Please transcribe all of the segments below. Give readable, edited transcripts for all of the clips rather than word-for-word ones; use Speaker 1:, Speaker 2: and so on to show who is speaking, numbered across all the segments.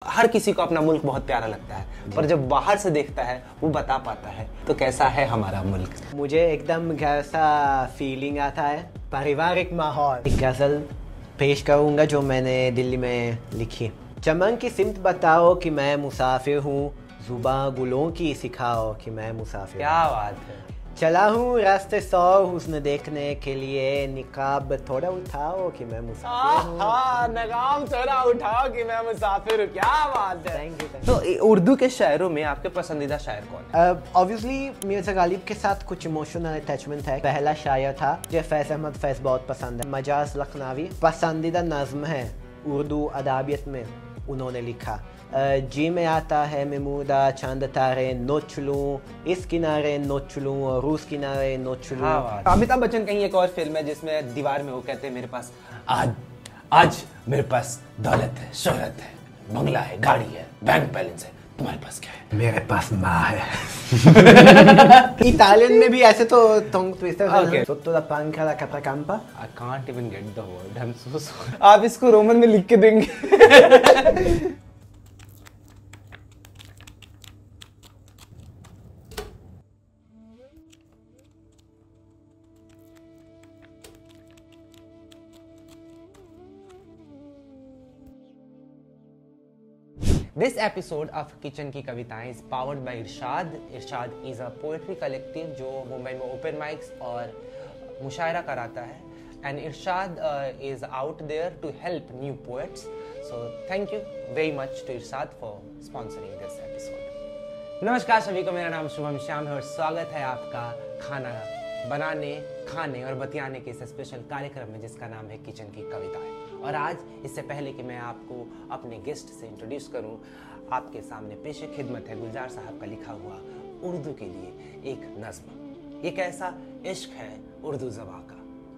Speaker 1: हर किसी को अपना मुल्क बहुत प्यारा लगता है, पर जब बाहर से देखता है वो बता पाता है तो कैसा है हमारा मुल्क।
Speaker 2: मुझे एकदम घर सा फीलिंग आता है, पारिवारिक माहौल। एक गज़ल पेश करूँगा जो मैंने दिल्ली में लिखी। चमन की सिमत बताओ कि मैं मुसाफिर हूँ, जुबां गुलों की सिखाओ कि मैं मुसाफिर।
Speaker 1: क्या बात है।
Speaker 2: चला हूँ रास्ते सौ हुस्न देखने के लिए, निकाब थोड़ा उठाओ कि मैं मुसाफिर हूँ।
Speaker 1: नकाब थोड़ा उठाओ कि मैं मुसाफिर हूँ। क्या बात है।
Speaker 2: Thank you.
Speaker 1: तो उर्दू के शायरों में आपके पसंदीदा शायर कौन है?
Speaker 2: ऑब्वियसली मिर्ज़ा गालिब के साथ कुछ इमोशनल अटैचमेंट है। पहला शायर था मुझे फैज़ अहमद फैज़ बहुत पसंद है। मजाज लखनवी पसंदीदा नज़्म है उर्दू अदाबियत में, उन्होंने लिखा जी में आता है महमूदा चांद तारे नोच लूँ, इस किनारे नोच लूँ और उस किनारे नोच लूँ।
Speaker 1: अमिताभ बच्चन कहीं एक और फिल्म है जिसमें दीवार में वो कहते हैं मेरे पास आज मेरे पास दौलत है, शोहरत है, बंगला है, गाड़ी है, बैंक बैलेंस है, तुम्हारे पास क्या है?
Speaker 2: मेरे पास माँ है। इटालियन में भी ऐसे तो टंग ट्विस्टर है। Sotto la panca la capricampa।
Speaker 1: I can't even get the word. I'm so sorry. आप इसको रोमन में लिख के देंगे? This episode of Kitchen की कविताएं is powered by Irshad. Irshad is a poetry collective जो मुंबई में open mics और मुशायरा कराता है। And Irshad is out there to help new poets. So thank you very much to Irshad for sponsoring this episode. नमस्कार सभी को, मेरा नाम शुभम श्याम है और स्वागत है आपका खाना बनाने, खाने और बतियाने के इस स्पेशल कार्यक्रम में जिसका नाम है किचन की कविताएं। और आज इससे पहले कि मैं आपको अपने गेस्ट से इंट्रोड्यूस करूं, आपके सामने पेश खिदमत है गुलजार साहब का लिखा हुआ उर्दू के लिए एक नज़्म। एक ऐसा इश्क है उर्दू ज़बां का,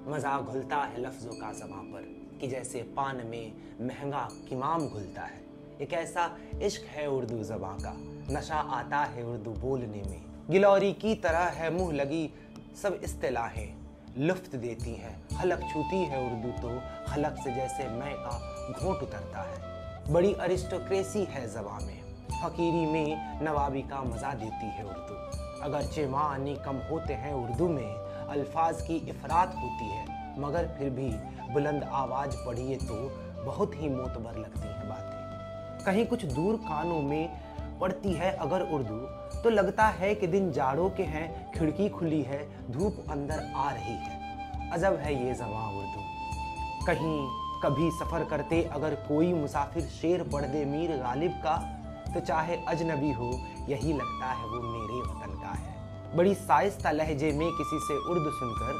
Speaker 1: मज़ा घुलता है लफ्ज़ों का ज़बां पर कि जैसे पान में महंगा किमाम घुलता है। एक ऐसा इश्क है उर्दू ज़बां का, नशा आता है उर्दू बोलने में, गिलौरी की तरह है मुँह लगी सब इस्तिलाहें लुफ्त देती है, हलक छूती है उर्दू तो हलक से जैसे मैं का घोंट उतरता है। बड़ी अरिस्टोक्रेसी है ज़बां में, फ़कीरी में नवाबी का मज़ा देती है उर्दू। अगरचे मानी कम होते हैं उर्दू में, अल्फाज की इफ़रात होती है, मगर फिर भी बुलंद आवाज़ पढ़िए तो बहुत ही मोतबर लगती हैं बातें। कहीं कुछ दूर कानों में पड़ती है अगर उर्दू तो लगता है कि दिन जाड़ों के हैं, खिड़की खुली है, धूप अंदर आ रही है। अजब है ये ज़बां उर्दू। कहीं कभी सफ़र करते अगर कोई मुसाफिर शेर पढ़ दे मीर गालिब का, तो चाहे अजनबी हो यही लगता है वो मेरे वतन का है। बड़ी साइस्ता लहजे में किसी से उर्दू सुनकर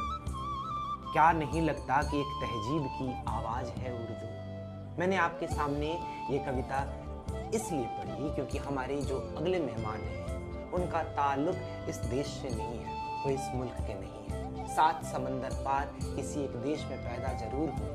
Speaker 1: क्या नहीं लगता कि एक तहजीब की आवाज़ है उर्दू। मैंने आपके सामने ये कविता इसलिए पढ़ी क्योंकि हमारे जो अगले मेहमान हैं उनका ताल्लुक इस देश से नहीं है, वो इस मुल्क के नहीं है। 7 समंदर पार किसी एक देश में पैदा जरूर हुए,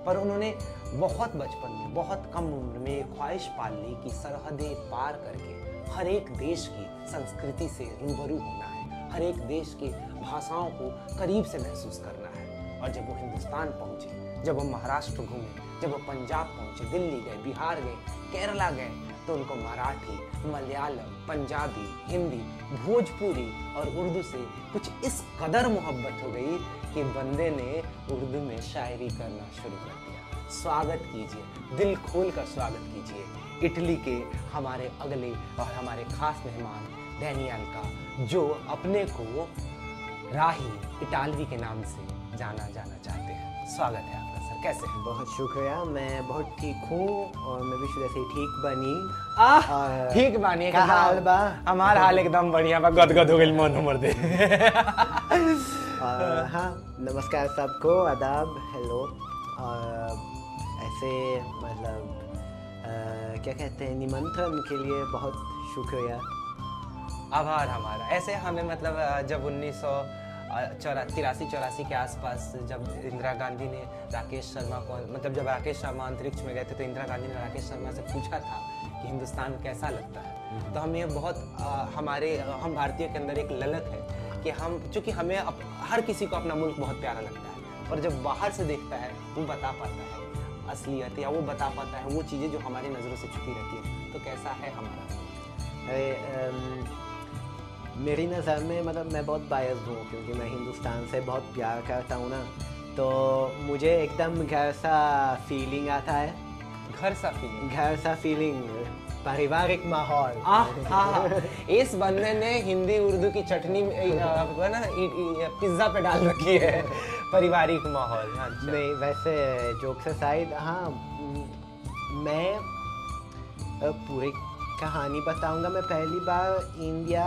Speaker 1: पर उन्होंने बहुत बचपन में, बहुत कम उम्र में ख्वाहिश पाल ली कि सरहदें पार करके हर एक देश की संस्कृति से रूबरू होना है, हर एक देश की भाषाओं को करीब से महसूस करना है। और जब वो हिंदुस्तान पहुँचे, जब वो महाराष्ट्र घूमे, जब वो पंजाब पहुँचे, दिल्ली गए, बिहार गए, केरला गए, तो उनको मराठी, मलयालम, पंजाबी, हिंदी, भोजपुरी और उर्दू से कुछ इस कदर मोहब्बत हो गई कि बंदे ने उर्दू में शायरी करना शुरू कर दिया। स्वागत कीजिए, दिल खोल कर स्वागत कीजिए इटली के हमारे अगले और हमारे खास मेहमान डैनियल का, जो अपने को राही इटालवी के नाम से जाना चाहते हैं। स्वागत है आपका सर, कैसे हैं?
Speaker 2: बहुत शुक्रिया, मैं बहुत ठीक हूँ और मैं भी शुरू से ठीक बनी।
Speaker 1: ठीक बानी
Speaker 2: का हाल बा?
Speaker 1: हमारा हाल एकदम बढ़िया बा, गदगद हो गई मन उमर दे।
Speaker 2: हाँ, नमस्कार सबको, आदाब, हेलो। ऐसे मतलब क्या कहते हैं, निमंत्रण के लिए बहुत शुक्रिया।
Speaker 1: आभार हमारा। ऐसे हमें मतलब जब 1983-84 के आसपास जब इंदिरा गांधी ने राकेश शर्मा को, मतलब जब राकेश शर्मा अंतरिक्ष में गए थे तो इंदिरा गांधी ने राकेश शर्मा से पूछा था कि हिंदुस्तान कैसा लगता है, तो हमें बहुत हम भारतीयों के अंदर एक ललक है कि हम, चूँकि हमें हर किसी को अपना मुल्क बहुत प्यारा लगता है, पर जब बाहर से देखता है वो बता पाता है असलियत या वो बता पाता है वो चीज़ें जो हमारी नज़रों से छुपी रहती है। तो कैसा है हमारा?
Speaker 2: मेरी नज़र में मतलब मैं बहुत बायस्ड हूँ क्योंकि मैं हिंदुस्तान से बहुत प्यार करता हूँ ना, तो मुझे एकदम घर सा फीलिंग आता है।
Speaker 1: घर सा फीलिंग,
Speaker 2: पारिवारिक माहौल।
Speaker 1: इस बंदे ने हिंदी उर्दू की चटनी ना पिज्जा पे डाल रखी है, पारिवारिक माहौल। अच्छा।
Speaker 2: नहीं वैसे जोक्स असाइड, हाँ मैं पूरी कहानी बताऊंगा। मैं पहली बार इंडिया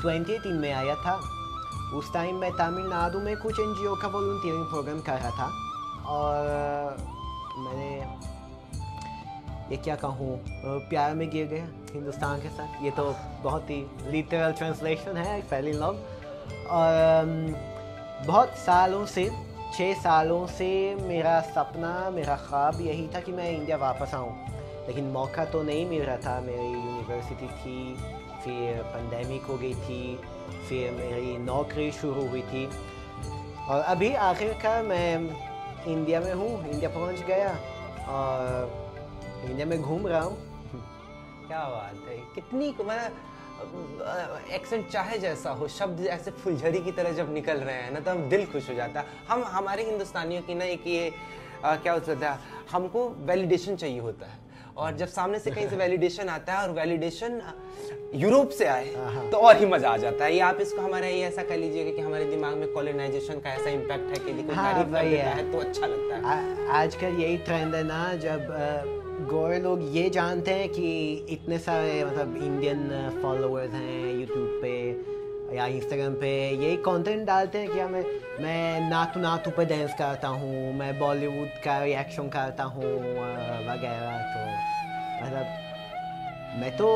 Speaker 2: 2018 में आया था। उस टाइम मैं तमिलनाडु में कुछ NGO का वॉलंटियरिंग प्रोग्राम कर रहा था, और मैंने ये क्या कहूँ, प्यार में गिर गया हिंदुस्तान के साथ। ये तो बहुत ही लिटरल ट्रांसलेशन है, आई फेल इन लव। और बहुत सालों से, 6 सालों से मेरा सपना, मेरा ख्वाब यही था कि मैं इंडिया वापस आऊँ, लेकिन मौका तो नहीं मिल रहा था। मेरी यूनिवर्सिटी थी, फिर पेंडेमिक हो गई थी, फिर मेरी नौकरी शुरू हुई थी, और अभी आखिरकार मैं इंडिया में हूँ, इंडिया पहुँच गया और इंडिया में घूम रहा हूँ।
Speaker 1: क्या बात है, कितनी मतलब एक्सेंट चाहे जैसा हो, शब्द ऐसे फुलझड़ी की तरह जब निकल रहे हैं ना, तो हम दिल खुश हो जाता है। हम हमारे हिंदुस्तानियों की ना एक ये क्या होता है, हमको वैलिडेशन चाहिए होता है, और जब सामने से कहीं से वैलिडेशन आता है और वैलिडेशन यूरोप से आए तो और ही मजा आ जाता है। ये आप इसको हमारा ये ऐसा कह लीजिएगा कि हमारे दिमाग में कॉलोनाइजेशन का ऐसा इम्पैक्ट है कि कोई तारीफ कर देता है तो अच्छा लगता है।
Speaker 2: आजकल यही ट्रेंड है ना, जब गोरे लोग ये जानते हैं कि इतने सारे मतलब इंडियन फॉलोअर्स हैं यूट्यूब पे या इंस्टाग्राम पे, यही कंटेंट डालते हैं कि मैं नातू नातू पे डांस करता हूँ, मैं बॉलीवुड का रिएक्शन करता हूँ वगैरह। तो मतलब मैं तो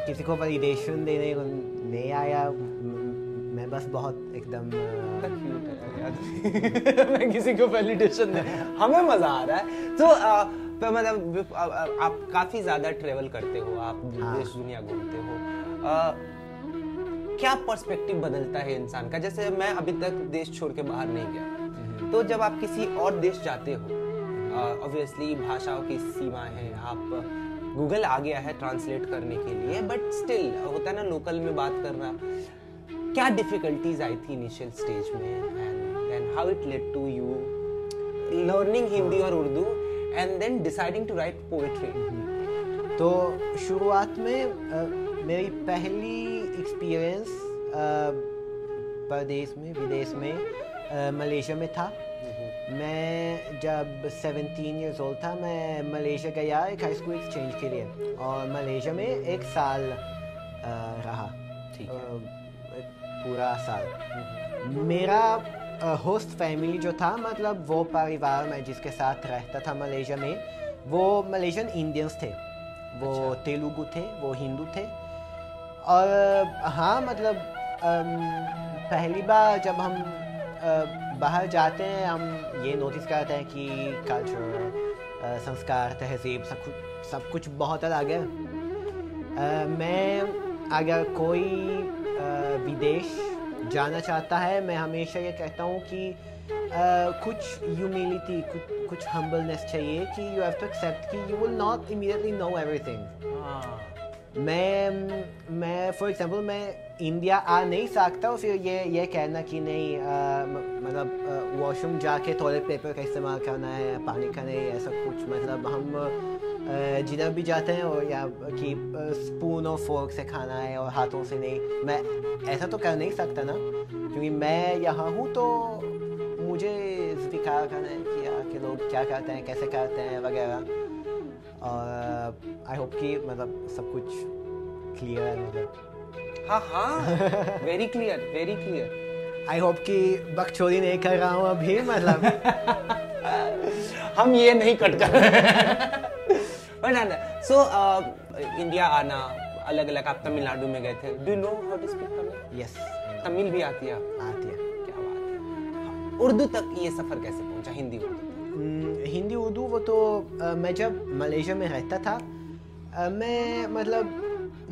Speaker 2: किसी को वैलिडेशन देने को नहीं आया, मैं बस बहुत एकदम
Speaker 1: क्यूट है यार। मैं किसी को वैलिडेशन दे, हमें मजा आ रहा है। तो मतलब आप काफी ज्यादा ट्रेवल करते हो, आप देश दुनिया घूमते हो, क्या पर्सपेक्टिव बदलता है इंसान का? जैसे मैं अभी तक देश छोड़ के बाहर नहीं गया, तो जब आप किसी और देश जाते हो, ऑब्वियसली भाषाओं की सीमा है, आप गूगल आ गया है ट्रांसलेट करने के लिए, बट स्टिल होता है ना लोकल में बात करना। क्या डिफिकल्टीज आई थी इनिशियल स्टेज में, and then how it led to you learning Hindi और Urdu and then deciding to write poetry?
Speaker 2: तो शुरुआत में मेरी पहली एक्सपीरियंस परदेश में, विदेश में, मलेशिया में था। मैं जब 17 इयर्स ओल्ड था, मैं मलेशिया गया एक हाई स्कूल एक्सचेंज के लिए, और मलेशिया में 1 साल रहा। ठीक है, पूरा साल। मेरा होस्ट फैमिली जो था, मतलब वो परिवार मैं जिसके साथ रहता था मलेशिया में, वो मलेशियन इंडियंस थे, वो तेलुगु थे, वो हिंदू थे। और हाँ मतलब पहली बार जब हम बाहर जाते हैं, हम ये नोटिस करते हैं कि कल्चर, संस्कार, तहजीब, सब कुछ बहुत अलग है। मैं अगर कोई विदेश जाना चाहता है, मैं हमेशा ये कहता हूँ कि कुछ ह्यूमिलिटी, कुछ हम्बलनेस चाहिए कि यू हैव टू एक्सेप्ट कि you will not immediately know everything. मैं फॉर एग्जांपल मैं इंडिया आ नहीं सकता और फिर ये कहना कि नहीं मतलब वॉशरूम जाके टॉयलेट पेपर का इस्तेमाल करना है, पानी का नहीं, ऐसा कुछ। मतलब हम जिधर भी जाते हैं और या कि स्पून और फोर्क से खाना है और हाथों से नहीं, मैं ऐसा तो कर नहीं सकता ना, क्योंकि मैं यहाँ हूँ तो मुझे दिखा करना है कि लोग क्या करते हैं, कैसे करते हैं वगैरह। और आई होप कि मतलब सब कुछ क्लियर है। मतलब
Speaker 1: हाँ वेरी क्लियर।
Speaker 2: आई होप कि बकचोदी नहीं कर रहा हूँ अभी, मतलब
Speaker 1: हम ये नहीं कट कर रहे हैं। सो इंडिया आना, अलग अलग, आप तमिलनाडु में गए थे, do you know how to speak Tamil?
Speaker 2: Yes,
Speaker 1: Tamil भी आती है?
Speaker 2: आती है।
Speaker 1: क्या बात है। उर्दू तक ये सफर कैसे पहुंचा, हिंदी उर्दू?
Speaker 2: हिंदी उर्दू वो तो मैं जब मलेशिया में रहता था, मैं मतलब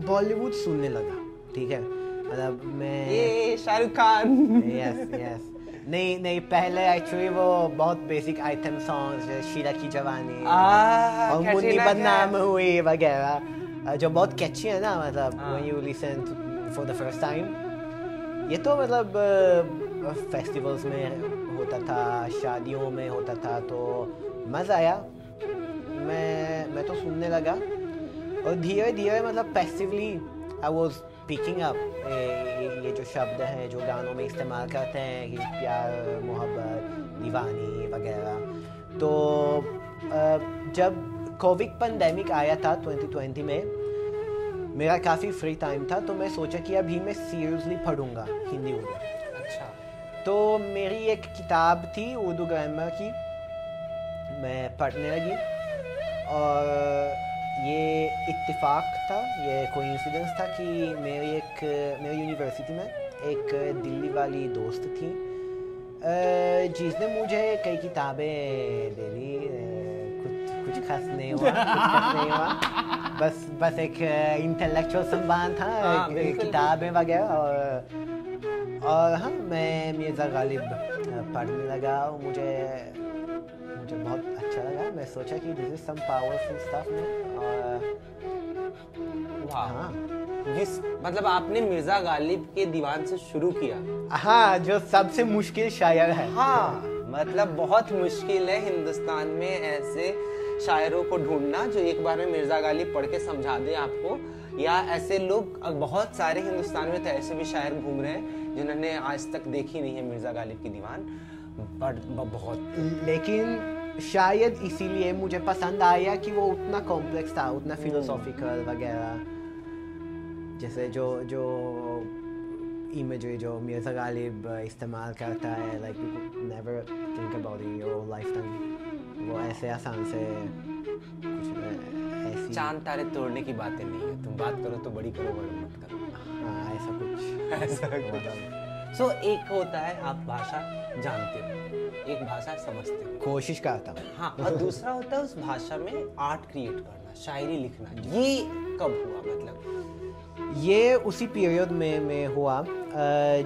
Speaker 2: बॉलीवुड सुनने लगा। ठीक है, मतलब मैं
Speaker 1: ये शाहरुख खान।
Speaker 2: यस नहीं नहीं, पहले एक्चुअली वो बहुत बेसिक आइटम सॉन्ग्स, शीला की जवानी और मुन्नी बदनाम हुई वगैरह, जो बहुत कैची है ना, मतलब when you listen for the first time। ये तो मतलब फेस्टिवल्स में होता था, शादियों में होता था, तो मज़ा आया। मैं तो सुनने लगा और धीरे धीरे मतलब passively I was picking up ये जो शब्द हैं जो गानों में इस्तेमाल करते हैं कि प्यार, मोहब्बत, दीवानी वगैरह। तो जब कोविड पेंडेमिक आया था 2020 में, मेरा काफ़ी फ्री टाइम था, तो मैं सोचा कि अभी मैं सीरियसली पढ़ूंगा हिंदी उर्दू।
Speaker 1: अच्छा।
Speaker 2: तो मेरी एक किताब थी उर्दू ग्रामर की, मैं पढ़ने लगी और ये इत्तेफाक था, ये कोइंसिडेंस था कि मेरी यूनिवर्सिटी में एक दिल्ली वाली दोस्त थी जिसने मुझे कई किताबें दे दी। कुछ खास नहीं हुआ, बस एक इंटेलेक्चुअल संबंध था, किताबें वगैरह। और हाँ, मैं मिर्ज़ा गालिब पढ़ने लगा और मुझे बहुत अच्छा लगा। मैं सोचा कि this is some powerful stuff में। और
Speaker 1: हाँ, मतलब आपने मिर्ज़ा गालिब के दीवान से शुरू किया।
Speaker 2: हाँ, जो सबसे मुश्किल शायर है।
Speaker 1: हाँ, मतलब बहुत मुश्किल है हिंदुस्तान में ऐसे शायरों को ढूंढना जो एक बार में मिर्ज़ा गालिब पढ़ के समझा दे आपको, या ऐसे लोग बहुत सारे हिंदुस्तान में तो ऐसे भी शायर घूम रहे हैं जिन्होंने आज तक देखी नहीं है मिर्ज़ा गालिब की दीवान, बहुत।
Speaker 2: लेकिन शायद इसीलिए मुझे पसंद आया कि वो उतना कॉम्प्लेक्स था, उतना फिलोसॉफिकल वगैरह। जैसे जो इमेजरी जो मिर्ज़ा गालिब इस्तेमाल करता है, like you never think about in your life time, वो ऐसे आसान से कुछ ऐसी
Speaker 1: चांद तारे तोड़ने की बातें नहीं है, तुम बात करो तो बड़ी करो, बड़ी मत करो।
Speaker 2: हाँ, ऐसा कुछ।
Speaker 1: सो एक होता है आप भाषा जानते हो, एक भाषा समझते हो,
Speaker 2: कोशिश करता हूँ।
Speaker 1: हाँ, और दूसरा होता है उस भाषा में आर्ट क्रिएट करना, शायरी लिखना। ये कब हुआ? मतलब
Speaker 2: ये उसी पीरियड में हुआ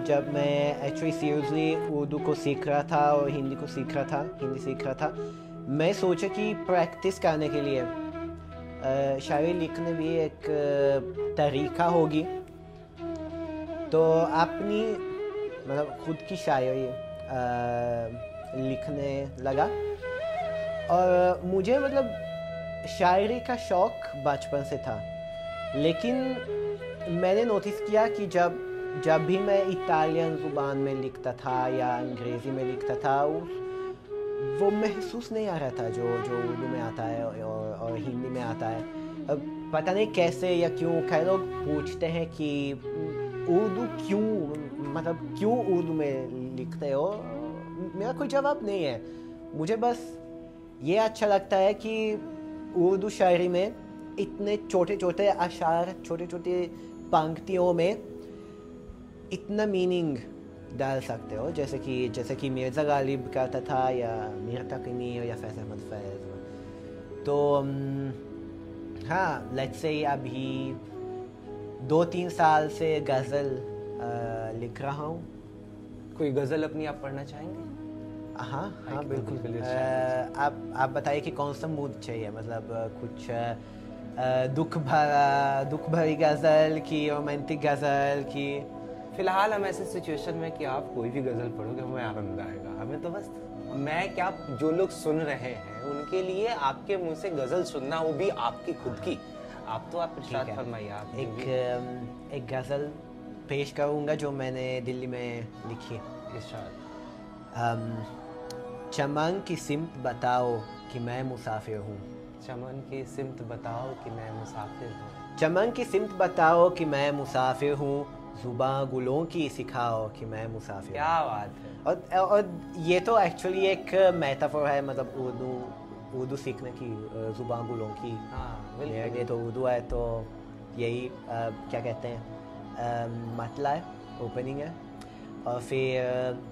Speaker 2: जब मैं एक्चुअली सीरियसली उर्दू को सीख रहा था और हिंदी सीख रहा था। मैं सोचा कि प्रैक्टिस करने के लिए शायरी लिखने भी एक तरीका होगी, तो अपनी मतलब खुद की शायरी लिखने लगा। और मुझे मतलब शायरी का शौक़ बचपन से था, लेकिन मैंने नोटिस किया कि जब भी मैं इटालियन ज़ुबान में लिखता था या अंग्रेज़ी में लिखता था, वो महसूस नहीं आ रहा था जो उर्दू में आता है और हिंदी में आता है। अब पता नहीं कैसे या क्यों, कई लोग पूछते हैं कि उर्दू क्यों उर्दू में लिखते हो। मेरा कोई जवाब नहीं है, मुझे बस ये अच्छा लगता है कि उर्दू शायरी में इतने छोटे छोटे अशार, छोटे छोटे पंक्तियों में इतना मीनिंग डाल सकते हो, जैसे कि मिर्ज़ा गालिब करता था या मीर तकी मीर या फैज़ अहमद फैज़। तो हाँ, लेट्स से अभी 2-3 साल से गज़ल लिख रहा हूँ।
Speaker 1: कोई गज़ल अपनी आप पढ़ना चाहेंगे?
Speaker 2: हाँ बिल्कुल। आप बताइए कि कौन सा मूड चाहिए, मतलब कुछ दुख भरी गज़ल की, रोमांटिक गज़ल की?
Speaker 1: फिलहाल हम ऐसे सिचुएशन में कि आप कोई भी गज़ल पढ़ोगे हमें आनंद आएगा। हमें तो बस, मैं क्या, जो लोग सुन रहे हैं उनके लिए आपके मुंह से गज़ल सुनना, वो भी आपकी खुद की। आप तो आप इरशाद फरमाइए। आप
Speaker 2: एक गज़ल पेश करूँगा जो मैंने दिल्ली में लिखी।
Speaker 1: इरशाद।
Speaker 2: चमन की सिमत बताओ कि मैं मुसाफिर हूँ।
Speaker 1: चमन की सिमत बताओ कि मैं मुसाफिर हूँ।
Speaker 2: चमन की सिमत बताओ कि मैं मुसाफिर हूँ, ज़ुबां गुलों की सिखाओ कि मैं मुसाफिर।
Speaker 1: क्या बात है।
Speaker 2: और ये तो एक्चुअली एक मेटाफोर है, मतलब उर्दू सीखने की, ज़ुबां गुलों की।
Speaker 1: हाँ,
Speaker 2: ये तो उर्दू है, तो यही क्या कहते हैं, मतला है, ओपनिंग है। और फिर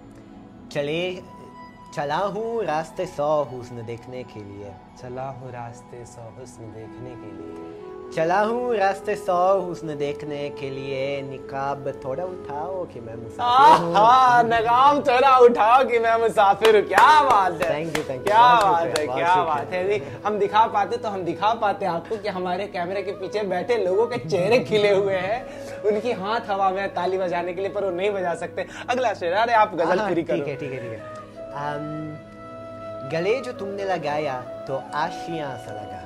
Speaker 2: चला हूँ रास्ते 100 हुस्न देखने के लिए।
Speaker 1: चला हूँ रास्ते 100 हुस्न देखने के लिए।
Speaker 2: चला हूँ रास्ते 100 हुस्न देखने के लिए, निकाब थोड़ा उठाओ कि मैं मुसाफिर हूँ।
Speaker 1: नकाब थोड़ा उठाओ कि मैं मुसाफिर हूँ। क्या बात है,
Speaker 2: थैंक यू
Speaker 1: क्या बात है, क्या बात है। हम दिखा पाते तो हम दिखा पाते आपको कि हमारे कैमरे के पीछे बैठे लोगों के चेहरे खिले हुए हैं, उनकी हाथ हवा में ताली बजाने के लिए, पर वो नहीं बजा सकते। अगला शेर, अरे आप गजल पूरी करो।
Speaker 2: ठीक है। गले जो तुमने लगाया तो आशियां सा लगा,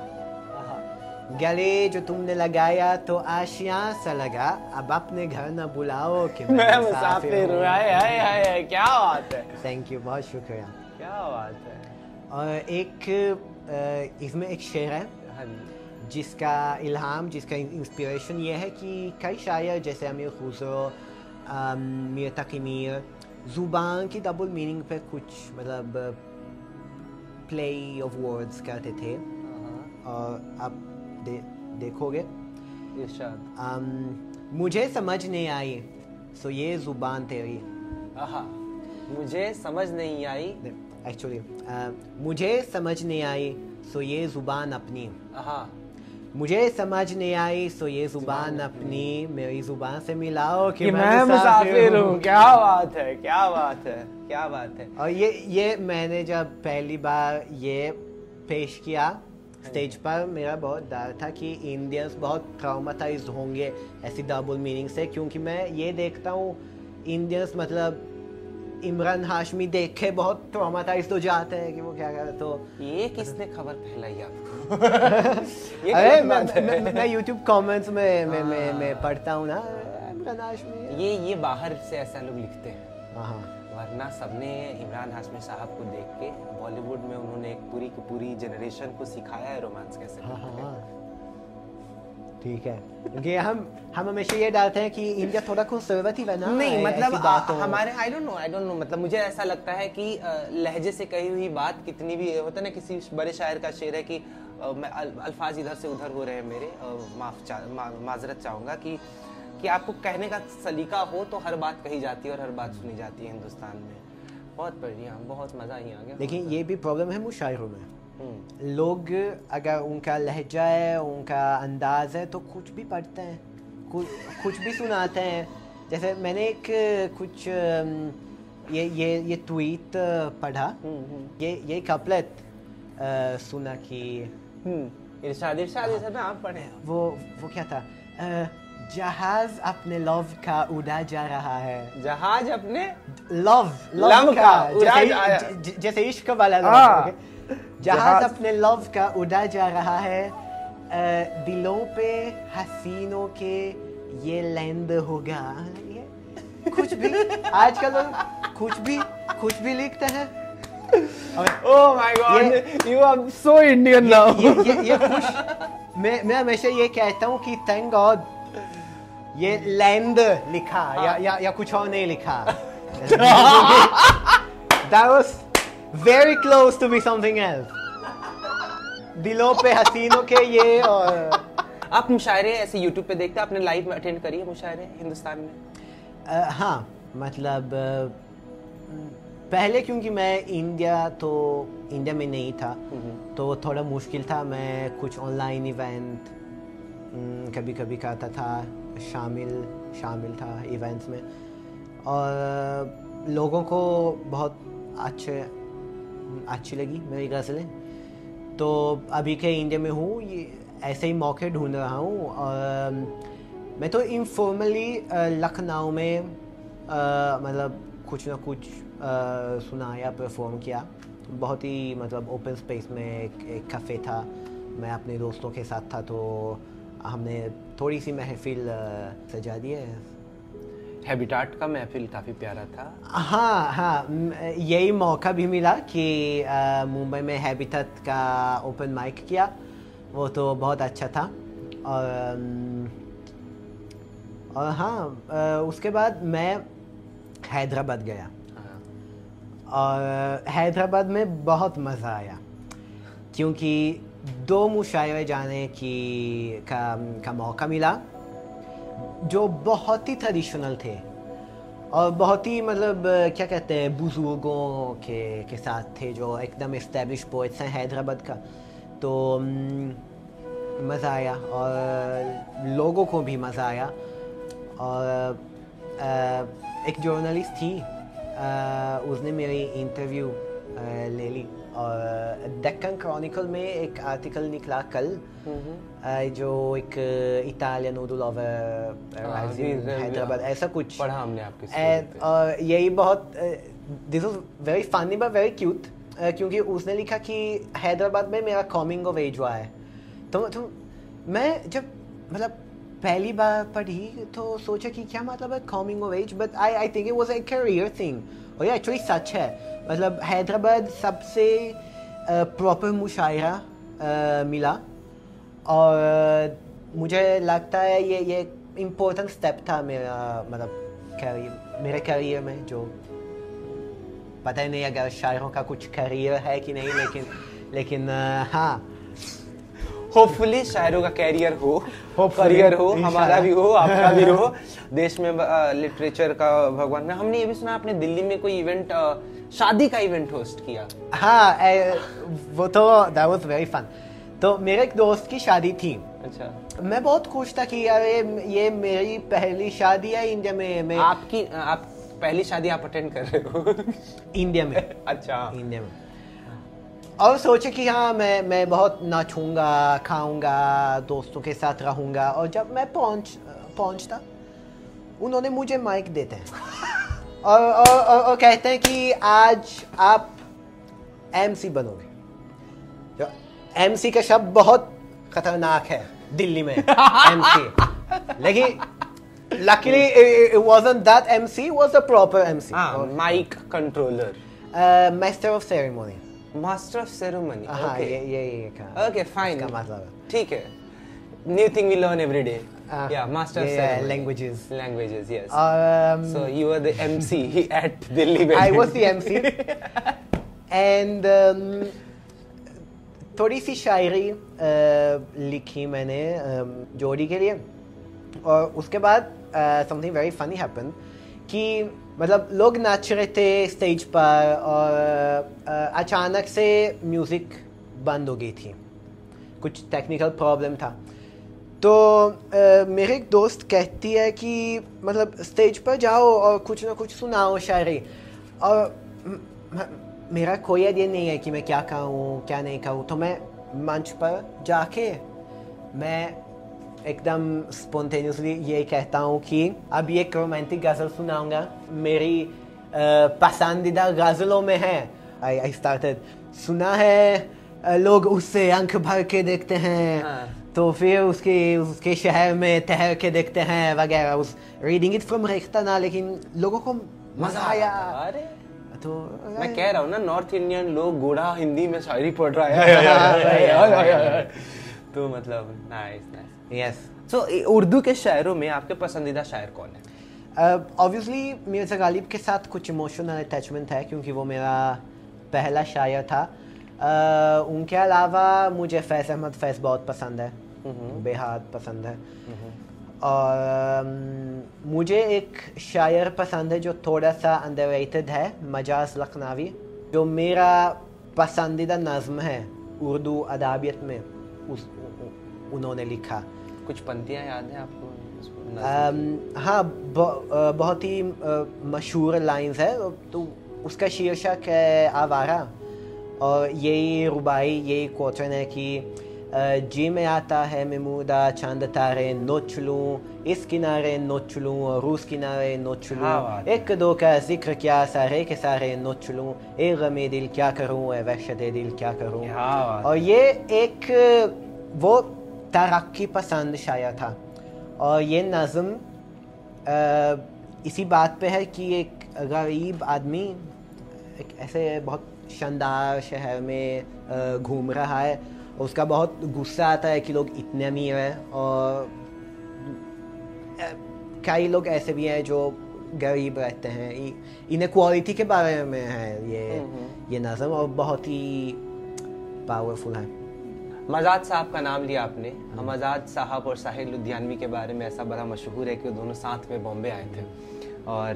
Speaker 2: गले जो तुमने लगाया तो आशियां सा लगा, अब अपने घर न बुलाओ कि
Speaker 1: मैं मुसाफिर हूँ। हाय क्या बात है।
Speaker 2: थैंक यू, बहुत शुक्रिया।
Speaker 1: क्या बात है।
Speaker 2: और एक इसमें एक शेर है जिसका इल्हाम, जिसका इंस्पिरेशन ये है कि कई शायर जैसे अमीर खुसरो, मीर तकी मीर ज़ुबान की डबल मीनिंग पे कुछ मतलब प्ले ऑफ वर्ड्स करते थे। और आप देखोगे इरशाद, मुझे समझ नहीं आई सो ये जुबान तेरी।
Speaker 1: मुझे समझ नहीं आई,
Speaker 2: एक्चुअली मुझे समझ नहीं आई सो ये जुबान अपनी। मुझे समझ नहीं आई सो ये जुबान अपनी, मेरी जुबान से मिलाओ कि मैं मुसाफिर हूँ।
Speaker 1: क्या बात है, क्या बात है, क्या बात है।
Speaker 2: और ये मैंने जब पहली बार ये पेश किया स्टेज पर, मेरा बहुत डर था कि इंडियंस बहुत ट्रॉमाटाइज्ड होंगे ऐसी डबल मीनिंग से, क्योंकि मैं ये देखता हूँ इंडियंस मतलब इमरान हाशमी देख के बहुत ट्रॉमाटाइज्ड हो जाते हैं कि वो क्या कर। तो
Speaker 1: ये किसने खबर फैलाई आपको?
Speaker 2: अरे मैं YouTube कमेंट्स में पढ़ता हूँ ना, इमरान हाशमी,
Speaker 1: ये बाहर से ऐसा लोग लिखते हैं। वरना सबने इमरान हाशमी साहब को देख के बॉलीवुड में उन्होंने एक पूरी की पूरी जनरेशन को सिखाया है रोमांस कैसे।
Speaker 2: ठीक है, क्योंकि हम हमेशा ये डालते हैं कि इंडिया थोड़ा कंजर्वेटिव है ना।
Speaker 1: नहीं मतलब हमारे आई डोंट नो मतलब मुझे ऐसा लगता है कि लहजे से कही हुई बात कितनी भी होता है ना, किसी बड़े शायर का शेर है कि मैं अल्फाज इधर से उधर हो रहे हैं मेरे, माजरत चाहूँगा कि आपको कहने का सलीका हो तो हर बात कही जाती है और हर बात सुनी जाती है हिंदुस्तान में। बहुत बढ़िया, बहुत मज़ा ही आ गया।
Speaker 2: लेकिन ये भी प्रॉब्लम है मुशायरों में, लोग अगर उनका लहजा है, उनका अंदाज है तो कुछ भी पढ़ते हैं, कुछ भी सुनाते हैं। जैसे मैंने एक कुछ ये ट्वीट पढ़ा, ये कपलेट सुना कि
Speaker 1: इरशाद ना आप पढ़े।
Speaker 2: वो क्या था, जहाज अपने लव का उड़ा जा रहा है।
Speaker 1: जहाज अपने
Speaker 2: लव का जैसे इश्क वाला लव। जहाज अपने लव का उड़ा जा रहा है, दिलों पे हसीनों के ये लैंड होगा। कुछ भी आजकल लोग कुछ भी लिखते हैं।
Speaker 1: Oh my god, you are so Indian now.
Speaker 2: ये खुश, मैं हमेशा ये कहता हूँ कि थैंक गॉड ये लैंड लिखा या कुछ और नहीं लिखा। That was very close to be something else. दिलों पे हसीनों के ये। और
Speaker 1: आप मुशायरे ऐसे YouTube पे देखते हैं, आपने लाइव में अटेंड करी है मुशायरे हिंदुस्तान में?
Speaker 2: हाँ मतलब पहले क्योंकि मैं इंडिया में नहीं था तो थोड़ा मुश्किल था। मैं कुछ ऑनलाइन इवेंट कभी करता था, शामिल था इवेंट्स में, और लोगों को बहुत अच्छी लगी मेरी गज़लें। तो अभी के इंडिया में हूँ, ये ऐसे ही मौके ढूंढ रहा हूँ। और मैं तो इनफॉर्मली लखनऊ में मतलब कुछ ना कुछ सुनाया, परफॉर्म किया। बहुत ही मतलब ओपन स्पेस में एक कैफ़े था, मैं अपने दोस्तों के साथ था, तो हमने थोड़ी सी महफिल सजा दी है।
Speaker 1: हैबिटाट का महफिल काफ़ी प्यारा था।
Speaker 2: हाँ, यही मौका भी मिला कि मुंबई में हैबिटाट का ओपन माइक किया, वो तो बहुत अच्छा था। और हाँ, उसके बाद मैं हैदराबाद गया और हैदराबाद में बहुत मज़ा आया, क्योंकि 2 मुशायरे जाने का मौका मिला जो बहुत ही ट्रेडिशनल थे और बहुत ही मतलब क्या कहते हैं, बुजुर्गों के साथ थे जो एकदम एस्टेब्लिश पोइट्स हैं हैदराबाद का। तो मज़ा आया और लोगों को भी मज़ा आया। और एक जर्नलिस्ट थी, उसने मेरी इंटरव्यू ले ली और डेक्कन क्रॉनिकल में एक आर्टिकल निकला कल, जो एक इटालियन उर्दू लवर हैदराबाद ऐसा कुछ
Speaker 1: पढ़ा हमने आपके।
Speaker 2: और यही बहुत this was very funny but very cute, क्योंकि उसने लिखा कि हैदराबाद में मेरा कमिंग ऑफ एज हुआ है। तो मैं जब मतलब पहली बार पढ़ी तो सोचा कि क्या मतलब है coming of age, but I think it was a career thing. और ये एक्चुअली सच है। मतलब हैदराबाद सबसे प्रॉपर मुशायरा मिला और मुझे लगता है ये इम्पोर्टेंट स्टेप था मेरा मतलब मेरे करियर में, जो पता ही नहीं अगर शायरों का कुछ करियर है कि नहीं, लेकिन हाँ,
Speaker 1: होपफुली शायरों का कैरियर हो, करियर हो, हमारा भी हो, आपका भी हो, देश में लिटरेचर का भगवान में। हमने ये भी सुना आपने दिल्ली में कोई इवेंट, शादी का इवेंट होस्ट किया।
Speaker 2: हाँ, वो तो that was very fun। तो मेरे एक दोस्त की शादी थी।
Speaker 1: अच्छा।
Speaker 2: मैं बहुत खुश था कि यार ये मेरी पहली शादी है इंडिया में।
Speaker 1: आप पहली शादी आप अटेंड कर रहे हो
Speaker 2: इंडिया में।
Speaker 1: अच्छा।
Speaker 2: इंडिया में। और सोचे कि हाँ मैं बहुत नाचूंगा, खाऊंगा, दोस्तों के साथ रहूंगा। और जब मैं पहुंचता उन्होंने मुझे माइक देते हैं और कहते हैं कि आज आप एमसी बनोगे। तो एमसी का शब्द बहुत खतरनाक है दिल्ली में एमसी, लेकिन luckily it wasn't that MC, it was a proper MC।
Speaker 1: Mike controller,
Speaker 2: master of ceremony.
Speaker 1: Master of ceremony.
Speaker 2: हाँ, ये कहा।
Speaker 1: ओके फाइन,
Speaker 2: इसका मतलब
Speaker 1: ठीक है। New thing we learn every day. या master of ceremony, languages yes. So you were the MC at Delhi wedding।
Speaker 2: I was the MC and थोड़ी सी शायरी लिखी मैंने जोड़ी के लिए। और उसके बाद समथिंग वेरी फनी हैपन कि मतलब लोग नाच रहे थे स्टेज पर और अचानक से म्यूज़िक बंद हो गई थी, कुछ टेक्निकल प्रॉब्लम था। तो मेरे एक दोस्त कहती है कि मतलब स्टेज पर जाओ और कुछ ना कुछ सुनाओ शायरी। और मेरा कोई आइडिया नहीं है कि मैं क्या कहूँ क्या नहीं कहूँ। तो मैं मंच पर जाके मैं एकदम स्पॉन्टेनियसली ये कहता हूँ कि अब ये एक रोमांटिक गज़ल सुनाऊंगा, मेरी पसंदीदा गज़लों में है। आई स्टार्टेड, सुना है लोग उससे आंख भर के देखते हैं। हाँ। तो फिर उसके शहर में ठहर के देखते हैं वगैरह। उस रीडिंग इट फ्रॉम रेख्ता ना, लेकिन लोगों को मजा आया। तो
Speaker 1: मैं कह रहा हूँ ना, नॉर्थ इंडियन लोग गोढ़ा हिंदी में शायरी पढ़ रहा है। तो मतलब नाइस।
Speaker 2: यस।
Speaker 1: सो उर्दू के शायरों में आपके पसंदीदा शायर कौन है?
Speaker 2: ऑब्वियसली मिर्ज़ा गालिब के साथ कुछ इमोशनल अटैचमेंट है, क्योंकि वो मेरा पहला शायर था। उनके अलावा मुझे फैज़ अहमद फैज़ बहुत पसंद है, बेहद पसंद है। और मुझे एक शायर पसंद है जो थोड़ा सा अंडररेटेड है, मजाज लखनवी, जो मेरा पसंदीदा नज़्म है उर्दू अदाबियत में, उन्होंने लिखा।
Speaker 1: कुछ पंक्तियाँ याद हैं आपको?
Speaker 2: हाँ, बहुत ही मशहूर लाइंस है। तो उसका शीर्षक है आवारा, और यही रुबाई, यही क्वेश्चन है कि जी में आता है महमूदा चांद तारे नोच लूँ, इस किनारे नोच लूँ और उस किनारे नोच लूँ, एक दो का जिक्र क्या सारे के सारे नोच लूँ, ए गमे दिल क्या करूँ, ए वहशत दिल क्या करूँ। और ये एक वो तरक्की पसंद शायर था। और ये नज़्म इसी बात पे है कि एक गरीब आदमी एक ऐसे बहुत शानदार शहर में घूम रहा है, और उसका बहुत गुस्सा आता है कि लोग इतने अमीर हैं, और कई लोग ऐसे भी हैं जो गरीब रहते हैं। इनक्वालिटी के बारे में है ये नज़्म, और बहुत ही पावरफुल है।
Speaker 1: मजाद साहब का नाम लिया आपने। मजाद साहब और साहिल लुधियानवी के बारे में ऐसा बड़ा मशहूर है कि वो दोनों साथ में बॉम्बे आए थे, और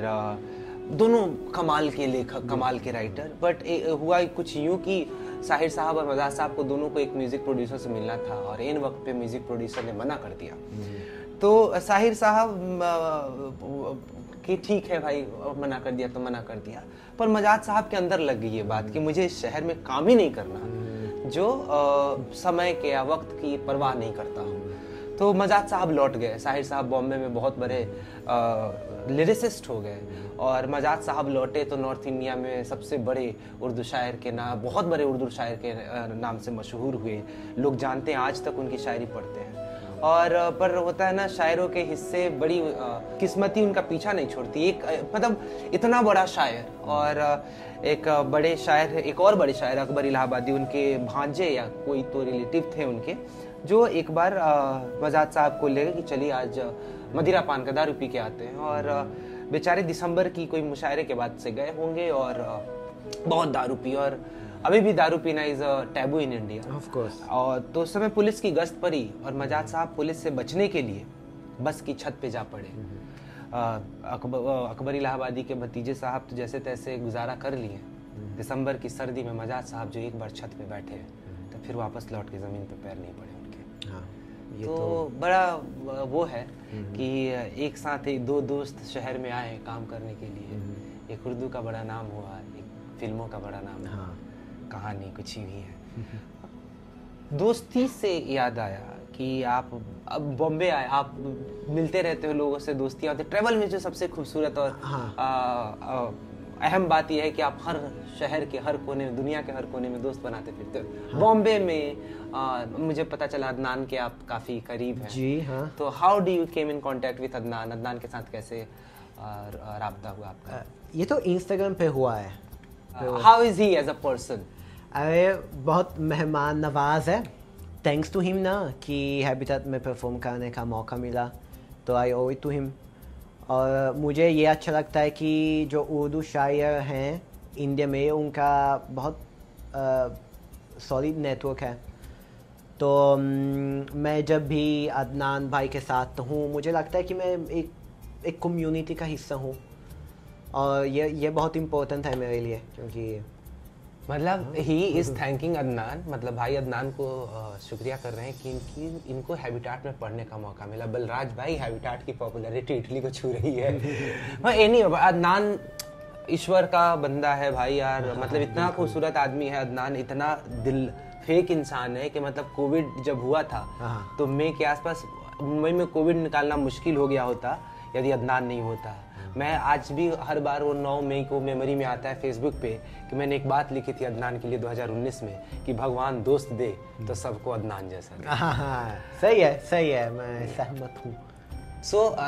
Speaker 1: दोनों कमाल के लेखक, कमाल के राइटर। बट हुआ कुछ यूँ कि साहिर साहब और मजाज साहब को दोनों को एक म्यूजिक प्रोड्यूसर से मिलना था और इन वक्त पे म्यूजिक प्रोड्यूसर ने मना कर दिया। तो साहिर साहब कि ठीक है भाई, मना कर दिया तो मना कर दिया, पर मजाज साहब के अंदर लग गई ये बात कि मुझे इस शहर में काम ही नहीं करना जो समय के या वक्त की परवाह नहीं करता हूँ। तो मजाज साहब लौट गए, साहिर साहब बॉम्बे में बहुत बड़े लिरिसिस्ट हो गए और मजाज साहब लौटे तो नॉर्थ इंडिया में सबसे बड़े उर्दू शायर के नाम, बहुत बड़े उर्दू शायर के नाम से मशहूर हुए। लोग जानते हैं, आज तक उनकी शायरी पढ़ते हैं। और पर होता है ना, शायरों के हिस्से बड़ी किस्मती उनका पीछा नहीं छोड़ती। एक मतलब इतना बड़ा शायर और एक बड़े शायर, एक और बड़े शायर अकबर इलाहाबादी, उनके भांजे या कोई तो रिलेटिव थे उनके, जो एक बार मजाज साहब को ले गए कि चलिए आज मदिरा पान का दारू पी के आते हैं। और बेचारे दिसंबर की कोई मुशायरे के बाद से गए होंगे और बहुत दारू पी, और अभी भी दारू पीना is a taboo in India
Speaker 2: of course.
Speaker 1: और तो उस समय पुलिस की गश्त पड़ी और मजाज साहब पुलिस से बचने के लिए बस की छत पे जा पड़े। अकबर इलाहाबादी के भतीजे साहब तो जैसे तैसे गुजारा कर लिए। दिसंबर की सर्दी में मजाज साहब जो एक बार छत पे बैठे तो फिर वापस लौट के ज़मीन पे पैर नहीं पड़े उनके।
Speaker 2: हाँ,
Speaker 1: तो बड़ा वो है कि एक साथ ही दो दोस्त शहर में आए काम करने के लिए। एक उर्दू का बड़ा नाम हुआ, एक फिल्मों का बड़ा नाम हुआ।
Speaker 2: हाँ।
Speaker 1: कहानी कुछ ही है। दोस्ती से याद आया कि आप अब बॉम्बे आए, आप मिलते रहते हो लोगों से, दोस्ती होती है। ट्रैवल में जो सबसे खूबसूरत और अहम बात यह है कि आप हर शहर के हर कोने में, दुनिया के हर कोने में दोस्त बनाते फिरते हो। बॉम्बे में मुझे पता चला अदनान के आप काफी करीब हैं।
Speaker 2: जी हाँ।
Speaker 1: तो how do you came in contact with Adnan? Adnan के साथ कैसे राब्ता हुआ आपका?
Speaker 2: ये तो इंस्टाग्राम पे हुआ है।
Speaker 1: How is he as a person?
Speaker 2: अरे बहुत मेहमान नवाज है। थैंक्स टू हिम ना कि हैबिटेट में परफॉर्म करने का मौका मिला, तो आई ओ इट टू हिम। और मुझे ये अच्छा लगता है कि जो उर्दू शायर हैं इंडिया में, उनका बहुत सॉलिड नेटवर्क है। तो मैं जब भी अदनान भाई के साथ हूँ, मुझे लगता है कि मैं एक कम्युनिटी का हिस्सा हूँ, और ये बहुत इम्पोर्टेंट है मेरे लिए, क्योंकि
Speaker 1: मतलब ही इज थैंकिंग अदनान, मतलब भाई अदनान को शुक्रिया कर रहे हैं कि इनको हैबिटेट में पढ़ने का मौका मिला। बलराज भाई, हैबिटेट की पॉपुलैरिटी इटली को छू रही है। अदनान ईश्वर का बंदा है भाई यार। मतलब इतना खूबसूरत आदमी है अदनान, इतना दिल फेक इंसान है कि मतलब कोविड जब हुआ था तो मई के आसपास, मुंबई में कोविड निकालना मुश्किल हो गया होता यदि अदनान नहीं होता। मैं आज भी हर बार वो 9 मई को मेमोरी में आता है फेसबुक पे कि मैंने एक बात लिखी थी अदनान के लिए 2019 में कि भगवान दोस्त दे तो सबको अदनान जैसा दे।
Speaker 2: हाँ, सही है, मैं सहमत हूँ।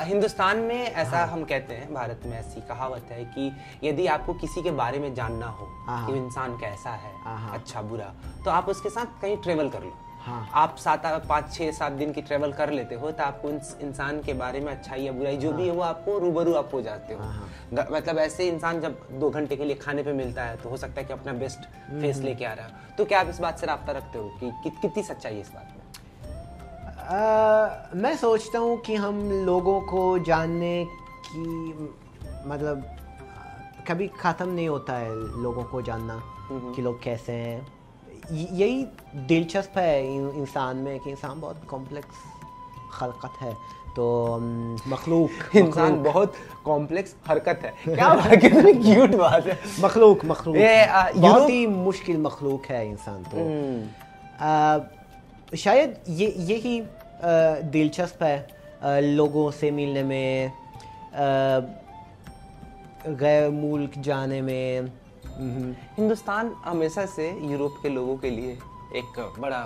Speaker 1: हिंदुस्तान में ऐसा हम कहते हैं, भारत में ऐसी कहावत है कि यदि आपको किसी के बारे में जानना हो कि इंसान कैसा है, अच्छा बुरा, तो आप उसके साथ कहीं ट्रेवल कर लो। आप 5, 6, 7 दिन की ट्रेवल कर लेते हो तो आपको इंसान के बारे में अच्छाई या बुराई जो भी है वो आपको रूबरू आप हो जाते हो। मतलब ऐसे इंसान जब 2 घंटे के लिए खाने पे मिलता है तो हो सकता है कि अपना बेस्ट फेस लेके आ रहा है। तो क्या आप इस बात से राब्ता रखते हो कि कितनी सच्चाई है इस बात में?
Speaker 2: मैं सोचता हूँ कि हम लोगों को जानने की मतलब कभी ख़त्म नहीं होता है, लोगों को जानना कि लोग कैसे हैं। यही दिलचस्प है इंसान में कि इंसान बहुत कॉम्प्लेक्स खलकत है। तो मखलूक
Speaker 1: इंसान बहुत कॉम्प्लेक्स हरकत है। क्या कितनी क्यूट बात है।
Speaker 2: मखलूक बहुत ही मुश्किल मखलूक है इंसान। तो शायद यही दिलचस्प है लोगों से मिलने में, गैर मुल्क जाने में।
Speaker 1: हिंदुस्तान हमेशा से यूरोप के लोगों के लिए एक बड़ा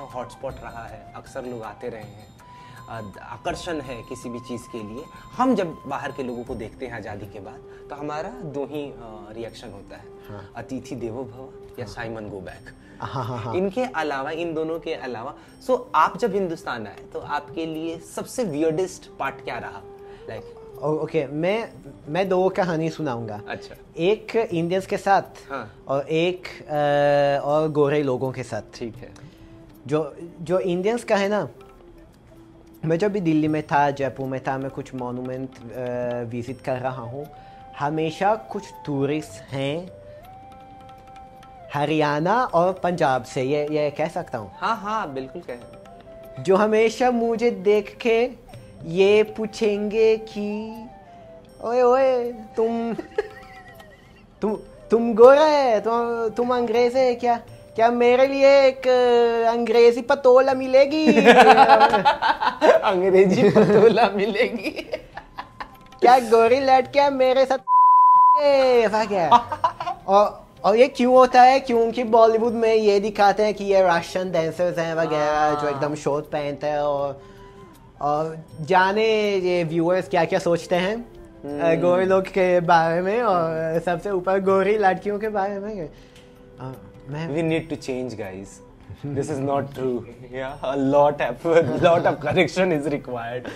Speaker 1: हॉटस्पॉट रहा है। अक्सर लोग आते रहे हैं, आकर्षण है किसी भी चीज़ के लिए। हम जब बाहर के लोगों को देखते हैं आज़ादी के बाद तो हमारा 2 ही रिएक्शन होता है, अतिथि देवो भव या साइमन गो बैक। इनके अलावा, इन दोनों के अलावा, आप जब हिंदुस्तान आए तो आपके लिए सबसे वियर्डेस्ट पार्ट क्या रहा? लाइक
Speaker 2: ओके, मैं 2 कहानी सुनाऊंगा।
Speaker 1: अच्छा।
Speaker 2: एक इंडियंस के साथ और एक और गोरे लोगों के साथ।
Speaker 1: ठीक है।
Speaker 2: जो इंडियंस का है ना, मैं जब भी दिल्ली में था, जयपुर में था, मैं कुछ मॉन्यूमेंट विजिट कर रहा हूँ, हमेशा कुछ टूरिस्ट हैं हरियाणा और पंजाब से, ये कह सकता हूँ।
Speaker 1: हाँ हाँ बिल्कुल कह।
Speaker 2: जो हमेशा मुझे देख के ये पूछेंगे कि ओए ओए तुम गोरा है, तुम अंग्रेज है क्या? क्या मेरे लिए एक अंग्रेजी पतोला मिलेगी?
Speaker 1: अंग्रेजी पतोला मिलेगी?
Speaker 2: क्या गोरी लड़कियां मेरे साथ ऐसा क्या? और ये क्यों होता है? क्योंकि बॉलीवुड में ये दिखाते हैं कि ये रशियन डांसर्स हैं वगैरह जो एकदम शॉर्ट पहनते हैं, और जाने ये व्यूअर्स क्या क्या सोचते हैं गोरे लोग के बारे में, और सबसे ऊपर गोरी लड़कियों के बारे में।
Speaker 1: We need to change, guys. This is not true. Yeah, a lot of correction is required.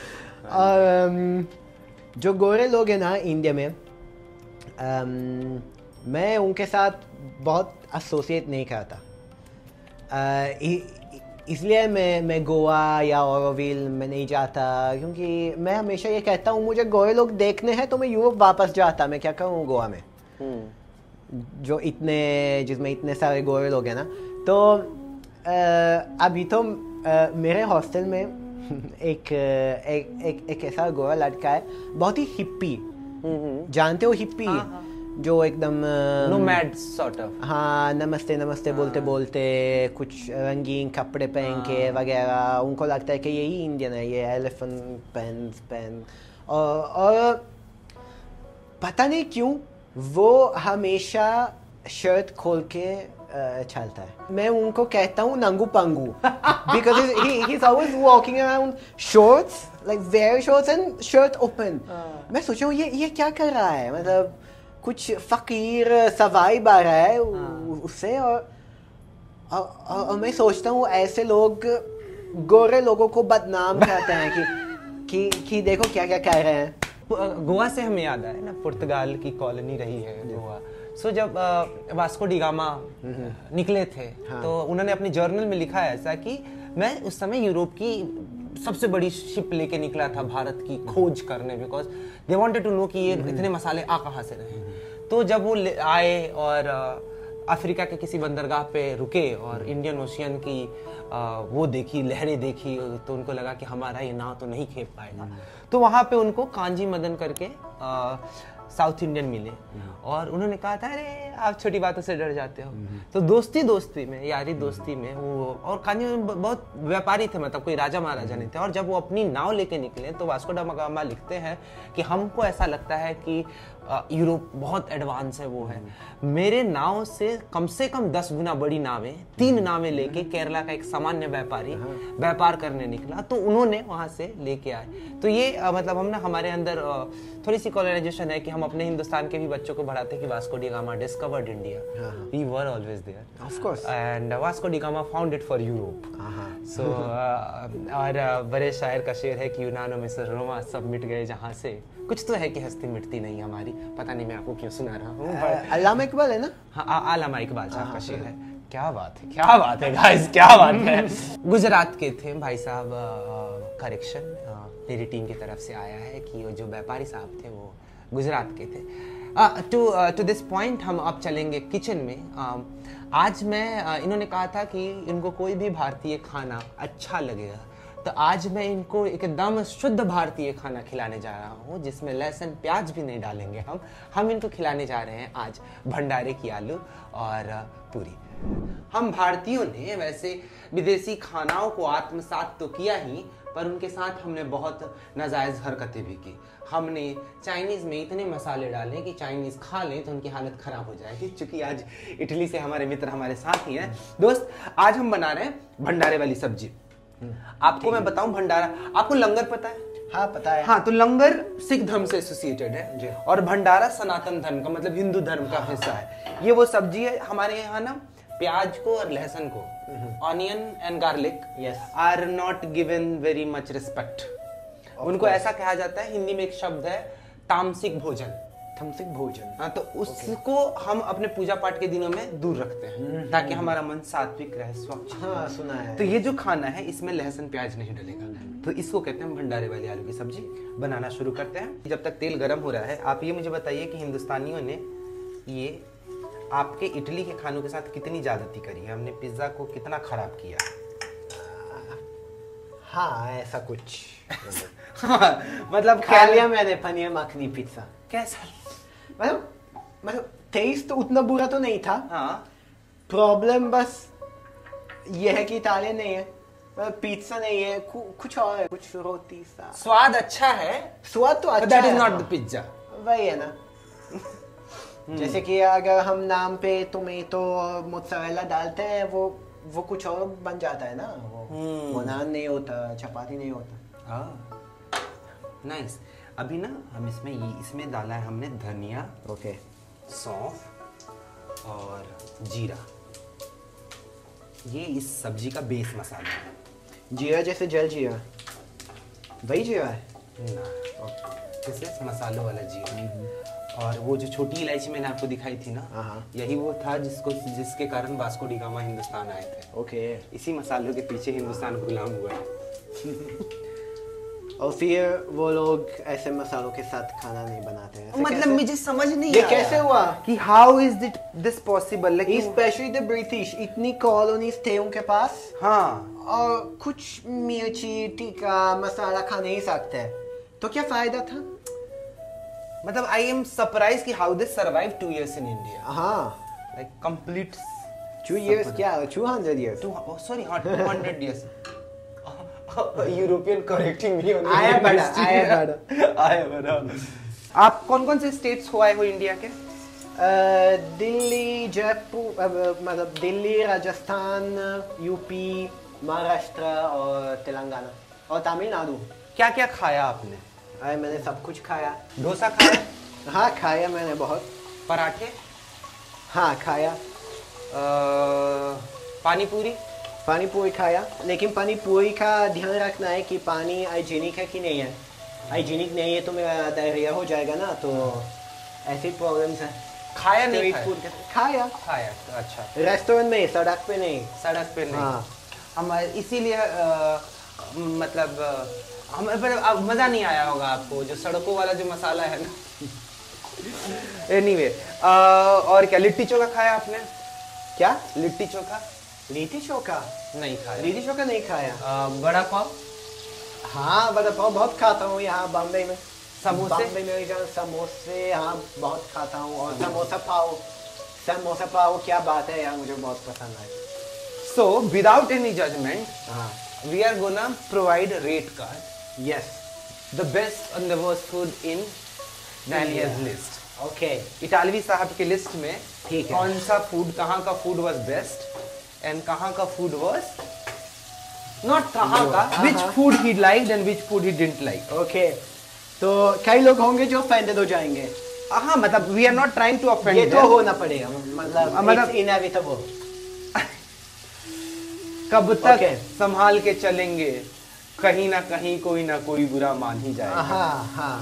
Speaker 2: और जो गोरे लोग हैं ना इंडिया में, मैं उनके साथ बहुत एसोसिएट नहीं करता, इसलिए मैं गोवा या ओरोविल में नहीं जाता, क्योंकि मैं हमेशा ये कहता हूँ मुझे गोरे लोग देखने हैं तो मैं यूरोप वापस जाता। मैं क्या करूँ गोवा में जिसमें इतने सारे गोरे लोग हैं ना। तो अभी तो मेरे हॉस्टल में एक ऐसा गोरा लड़का है, बहुत ही हिप्पी, जानते हो हिप्पी? जो एकदम
Speaker 1: नोमैड सॉर्ट ऑफ।
Speaker 2: हाँ, नमस्ते नमस्ते बोलते बोलते कुछ रंगीन कपड़े पहन के वगैरह, उनको लगता है कि यही इंडियन है, ये एलिफेंट पेन। और पता नहीं क्यों वो हमेशा शर्ट खोल के चलता है। मैं उनको कहता हूँ नंगू पंगू, because he's always walking around shorts, like very shorts and shirt open. मैं सोचा हूँ ये क्या कर रहा है, मतलब कुछ फकीर सवाइब आ रहा है उससे। और मैं सोचता हूँ ऐसे लोग गोरे लोगों को बदनाम करते हैं कि देखो क्या क्या कह रहे हैं।
Speaker 1: गोवा से हमें याद आया ना, पुर्तगाल की कॉलोनी रही है गोवा। सो जब वास्को डी गामा निकले थे,
Speaker 2: हाँ।
Speaker 1: तो उन्होंने अपनी जर्नल में लिखा है ऐसा कि मैं उस समय यूरोप की सबसे बड़ी शिप लेके निकला था भारत की खोज करने, because they wanted to know कि ये इतने मसाले आ कहाँ से रहे। तो जब वो आए और अफ्रीका के किसी बंदरगाह पे रुके और इंडियन ओशियन की वो देखी, लहरें देखी, तो उनको लगा कि हमारा ये नाव तो नहीं खेप पाएगा। तो वहाँ पे उनको कांजी मदन करके साउथ इंडियन मिले, और उन्होंने कहा था अरे आप छोटी बातों से डर जाते हो। तो दोस्ती में, यारी दोस्ती में वो, और कांजी बहुत व्यापारी थे, मतलब कोई राजा महाराजा नहीं थे। और जब वो अपनी नाव लेके निकले तो वास्को ड गामा लिखते हैं कि हमको ऐसा लगता है कि यूरोप बहुत एडवांस है, वो है। मेरे नाव से कम 10 गुना बड़ी नावें, 3 नावें लेके केरला का एक सामान्य व्यापारी व्यापार करने निकला, तो उन्होंने वहां से लेके आए। तो ये मतलब हम ना, हमारे अंदर थोड़ी सी कॉलोनाइजेशन है कि हम अपने हिंदुस्तान के भी बच्चों को बढ़ाते हैं कि Vasco da Gama discovered India, we were always there
Speaker 2: of course,
Speaker 1: and Vasco da Gama found it for Europe. So और बड़े शायर का शेर है कि यूनानो में से रोमा सब मिट गए जहाँ से, कुछ तो है कि हस्ती मिटती नहीं हमारी। पता नहीं मैं आपको क्यों सुना रहा हूँ।
Speaker 2: अल्लामा इकबाल है ना?
Speaker 1: हाँ, अल्लामा इकबाल साहब का शेर है। क्या बात है गाइस, क्या बात है। गुजरात के थे भाई साहब, करेक्शन मेरी टीम की तरफ से आया है कि जो व्यापारी साहब थे वो गुजरात के थे। टू दिस पॉइंट हम अब चलेंगे किचन में। आज मैं इन्होंने कहा था कि इनको कोई भी भारतीय खाना अच्छा लगेगा, तो आज मैं इनको एकदम शुद्ध भारतीय खाना खिलाने जा रहा हूँ, जिसमें लहसुन प्याज भी नहीं डालेंगे। हम इनको खिलाने जा रहे हैं आज भंडारे की आलू और पूरी। हम भारतीयों ने वैसे विदेशी खानाओं को आत्मसात तो किया ही, पर उनके साथ हमने बहुत नाजायज हरकतें भी की। हमने चाइनीज में इतने मसाले डाले कि चाइनीज खा लें तो उनकी हालत खराब हो जाएगी। चूंकि आज इटली से हमारे मित्र हमारे साथ ही हैं। दोस्त, आज हम बना रहे हैं भंडारे वाली सब्जी। आपको मैं बताऊं, भंडारा, आपको लंगर पता है?
Speaker 2: हाँ पता है।
Speaker 1: हाँ, तो लंगर सिख धर्म से एसोसिएटेड है और भंडारा सनातन धर्म का, मतलब हिंदू धर्म का हिस्सा है। ये वो सब्जी है हमारे यहाँ ना, प्याज को और लहसुन को, onion and garlic are not given very much respect. उनको ऐसा कहा जाता है, हिंदी में एक शब्द है तामसिक भोजन। हाँ, तो उसको हम अपने पूजा पाठ के दिनों में दूर रखते हैं ताकि हमारा मन सात्विक रहे, स्वच्छ।
Speaker 2: हाँ, सुना है।
Speaker 1: तो ये जो खाना है इसमें लहसुन प्याज नहीं डलेगा, तो इसको कहते हैं भंडारे वाली आलू की सब्जी। बनाना शुरू करते हैं। जब तक तेल गर्म हो रहा है, आप ये मुझे बताइए कि हिंदुस्तानियों ने ये आपके इटली के खानों के साथ कितनी ज्यादती करी है हमने, पिज्जा को कितना खराब किया?
Speaker 2: हाँ ऐसा कुछ
Speaker 1: मतलब
Speaker 2: खा लिया मैंने पनीर मखनी पिज्जा।
Speaker 1: कैसा?
Speaker 2: मतलब टेस्ट तो उतना बुरा तो नहीं था।
Speaker 1: हाँ
Speaker 2: प्रॉब्लम बस ये है कि इटालियन नहीं है, मतलब पिज्जा नहीं है, कुछ और है, कुछ रोटी सा।
Speaker 1: स्वाद अच्छा है,
Speaker 2: स्वाद तो अच्छा
Speaker 1: दैट इज
Speaker 2: है,
Speaker 1: नॉट
Speaker 2: हाँ।
Speaker 1: The pizza.
Speaker 2: वही है ना। जैसे कि अगर हम नाम पे टोमेटो और मोज़रेला डालते हैं वो कुछ और बन जाता है ना, वो नान नहीं होता, चपाती नहीं होता।
Speaker 1: नाइस। अभी ना हम इसमें डाला है हमने धनिया,
Speaker 2: ओके,
Speaker 1: सौंफ और जीरा। ये इस सब्जी का बेस मसाला है।
Speaker 2: जीरा जैसे जल जीरा, वही जीरा है
Speaker 1: ना, जैसे मसालों वाला जीरा। और वो जो छोटी इलायची मैंने आपको दिखाई थी ना,
Speaker 2: हाँ।
Speaker 1: यही वो था जिसके कारण वास्को डी गामा हिंदुस्तान आए थे।
Speaker 2: ओके।
Speaker 1: इसी मसालों के पीछे हिंदुस्तान गुलाम हुआ है।
Speaker 2: और फिर वो लोग ऐसे मसालों के साथ खाना नहीं बनाते हैं।
Speaker 1: मतलब मुझे समझ नहीं
Speaker 2: ये
Speaker 1: आया
Speaker 2: कैसे हुआ
Speaker 1: कि how is this possible,
Speaker 2: specially the British, इतनी कॉलोनीज थे उनके पास।
Speaker 1: हाँ,
Speaker 2: और कुछ मिर्ची टिक्का मसाला खा नहीं सकते, तो क्या फायदा था?
Speaker 1: मतलब आई एम सरप्राइज कि how this survive 2 years in India,
Speaker 2: हाँ,
Speaker 1: like complete
Speaker 2: 2 years क्या 200 years?
Speaker 1: सॉरी हाँ 200 years। यूरोपियन करेक्टिंग भी होने आया बड़ा। आप कौन कौन से स्टेट्स हो आए हो इंडिया के?
Speaker 2: दिल्ली, जयपुर, मतलब दिल्ली, राजस्थान, यूपी, महाराष्ट्र और तेलंगाना और तमिलनाडु।
Speaker 1: क्या क्या खाया आपने?
Speaker 2: अरे मैंने सब कुछ खाया।
Speaker 1: डोसा खाया?
Speaker 2: हाँ खाया मैंने बहुत।
Speaker 1: पराठे?
Speaker 2: हाँ खाया।
Speaker 1: पानी पूरी?
Speaker 2: पानी पूरी खाया, लेकिन पानी पूरी का ध्यान रखना है कि पानी हाइजीनिक है कि नहीं है। हाइजीनिक नहीं है तो मेरा डायरिया हो जाएगा ना, तो ऐसी प्रॉब्लम्स है।
Speaker 1: खाया नहीं
Speaker 2: खाया?
Speaker 1: खाया, अच्छा।
Speaker 2: रेस्टोरेंट में, सड़क पे नहीं।
Speaker 1: सड़क पे नहीं।
Speaker 2: हाँ।
Speaker 1: हम इसीलिए मतलब हमें पर मजा नहीं आया होगा आपको, जो सड़कों वाला जो मसाला है ना। एनीवे, और क्या लिट्टी चोखा खाया आपने?
Speaker 2: क्या?
Speaker 1: लिट्टी चोखा?
Speaker 2: लिट्टी चोखा
Speaker 1: नहीं खाया।
Speaker 2: लिट्टी चोखा नहीं खाया।
Speaker 1: बड़ा पाव?
Speaker 2: हाँ बड़ा पाव बहुत खाता हूँ यहाँ बॉम्बे में।
Speaker 1: समोसे?
Speaker 2: बॉम्बे में जहाँ समोसे, हाँ बहुत खाता हूँ। और समोसा पाव क्या बात है यार, मुझे बहुत पसंद है।
Speaker 1: So without any judgment,
Speaker 2: हाँ,
Speaker 1: we are gonna provide a rate card.
Speaker 2: yes,
Speaker 1: The best and the worst food in Daniel's list.
Speaker 2: Okay.
Speaker 1: इटालवी साहब के लिस्ट में
Speaker 2: ठीक है।
Speaker 1: कौन सा फूड, कहाँ का फूड वाज बेस्ट एंड कहाँ का फूड वाज नॉट, कहाँ का, which food he liked and which food he didn't like.
Speaker 2: Okay, तो कई लोग होंगे जो offended हो जाएंगे।
Speaker 1: हाँ, मतलब we are not trying to offend
Speaker 2: ये तो
Speaker 1: them.
Speaker 2: होना पड़ेगा, मतलब it's inevitable।
Speaker 1: कब तक
Speaker 2: Okay.
Speaker 1: संभाल के चलेंगे, कहीं ना कहीं कोई ना कोई बुरा मान ही जाएगा।
Speaker 2: हाँ हाँ,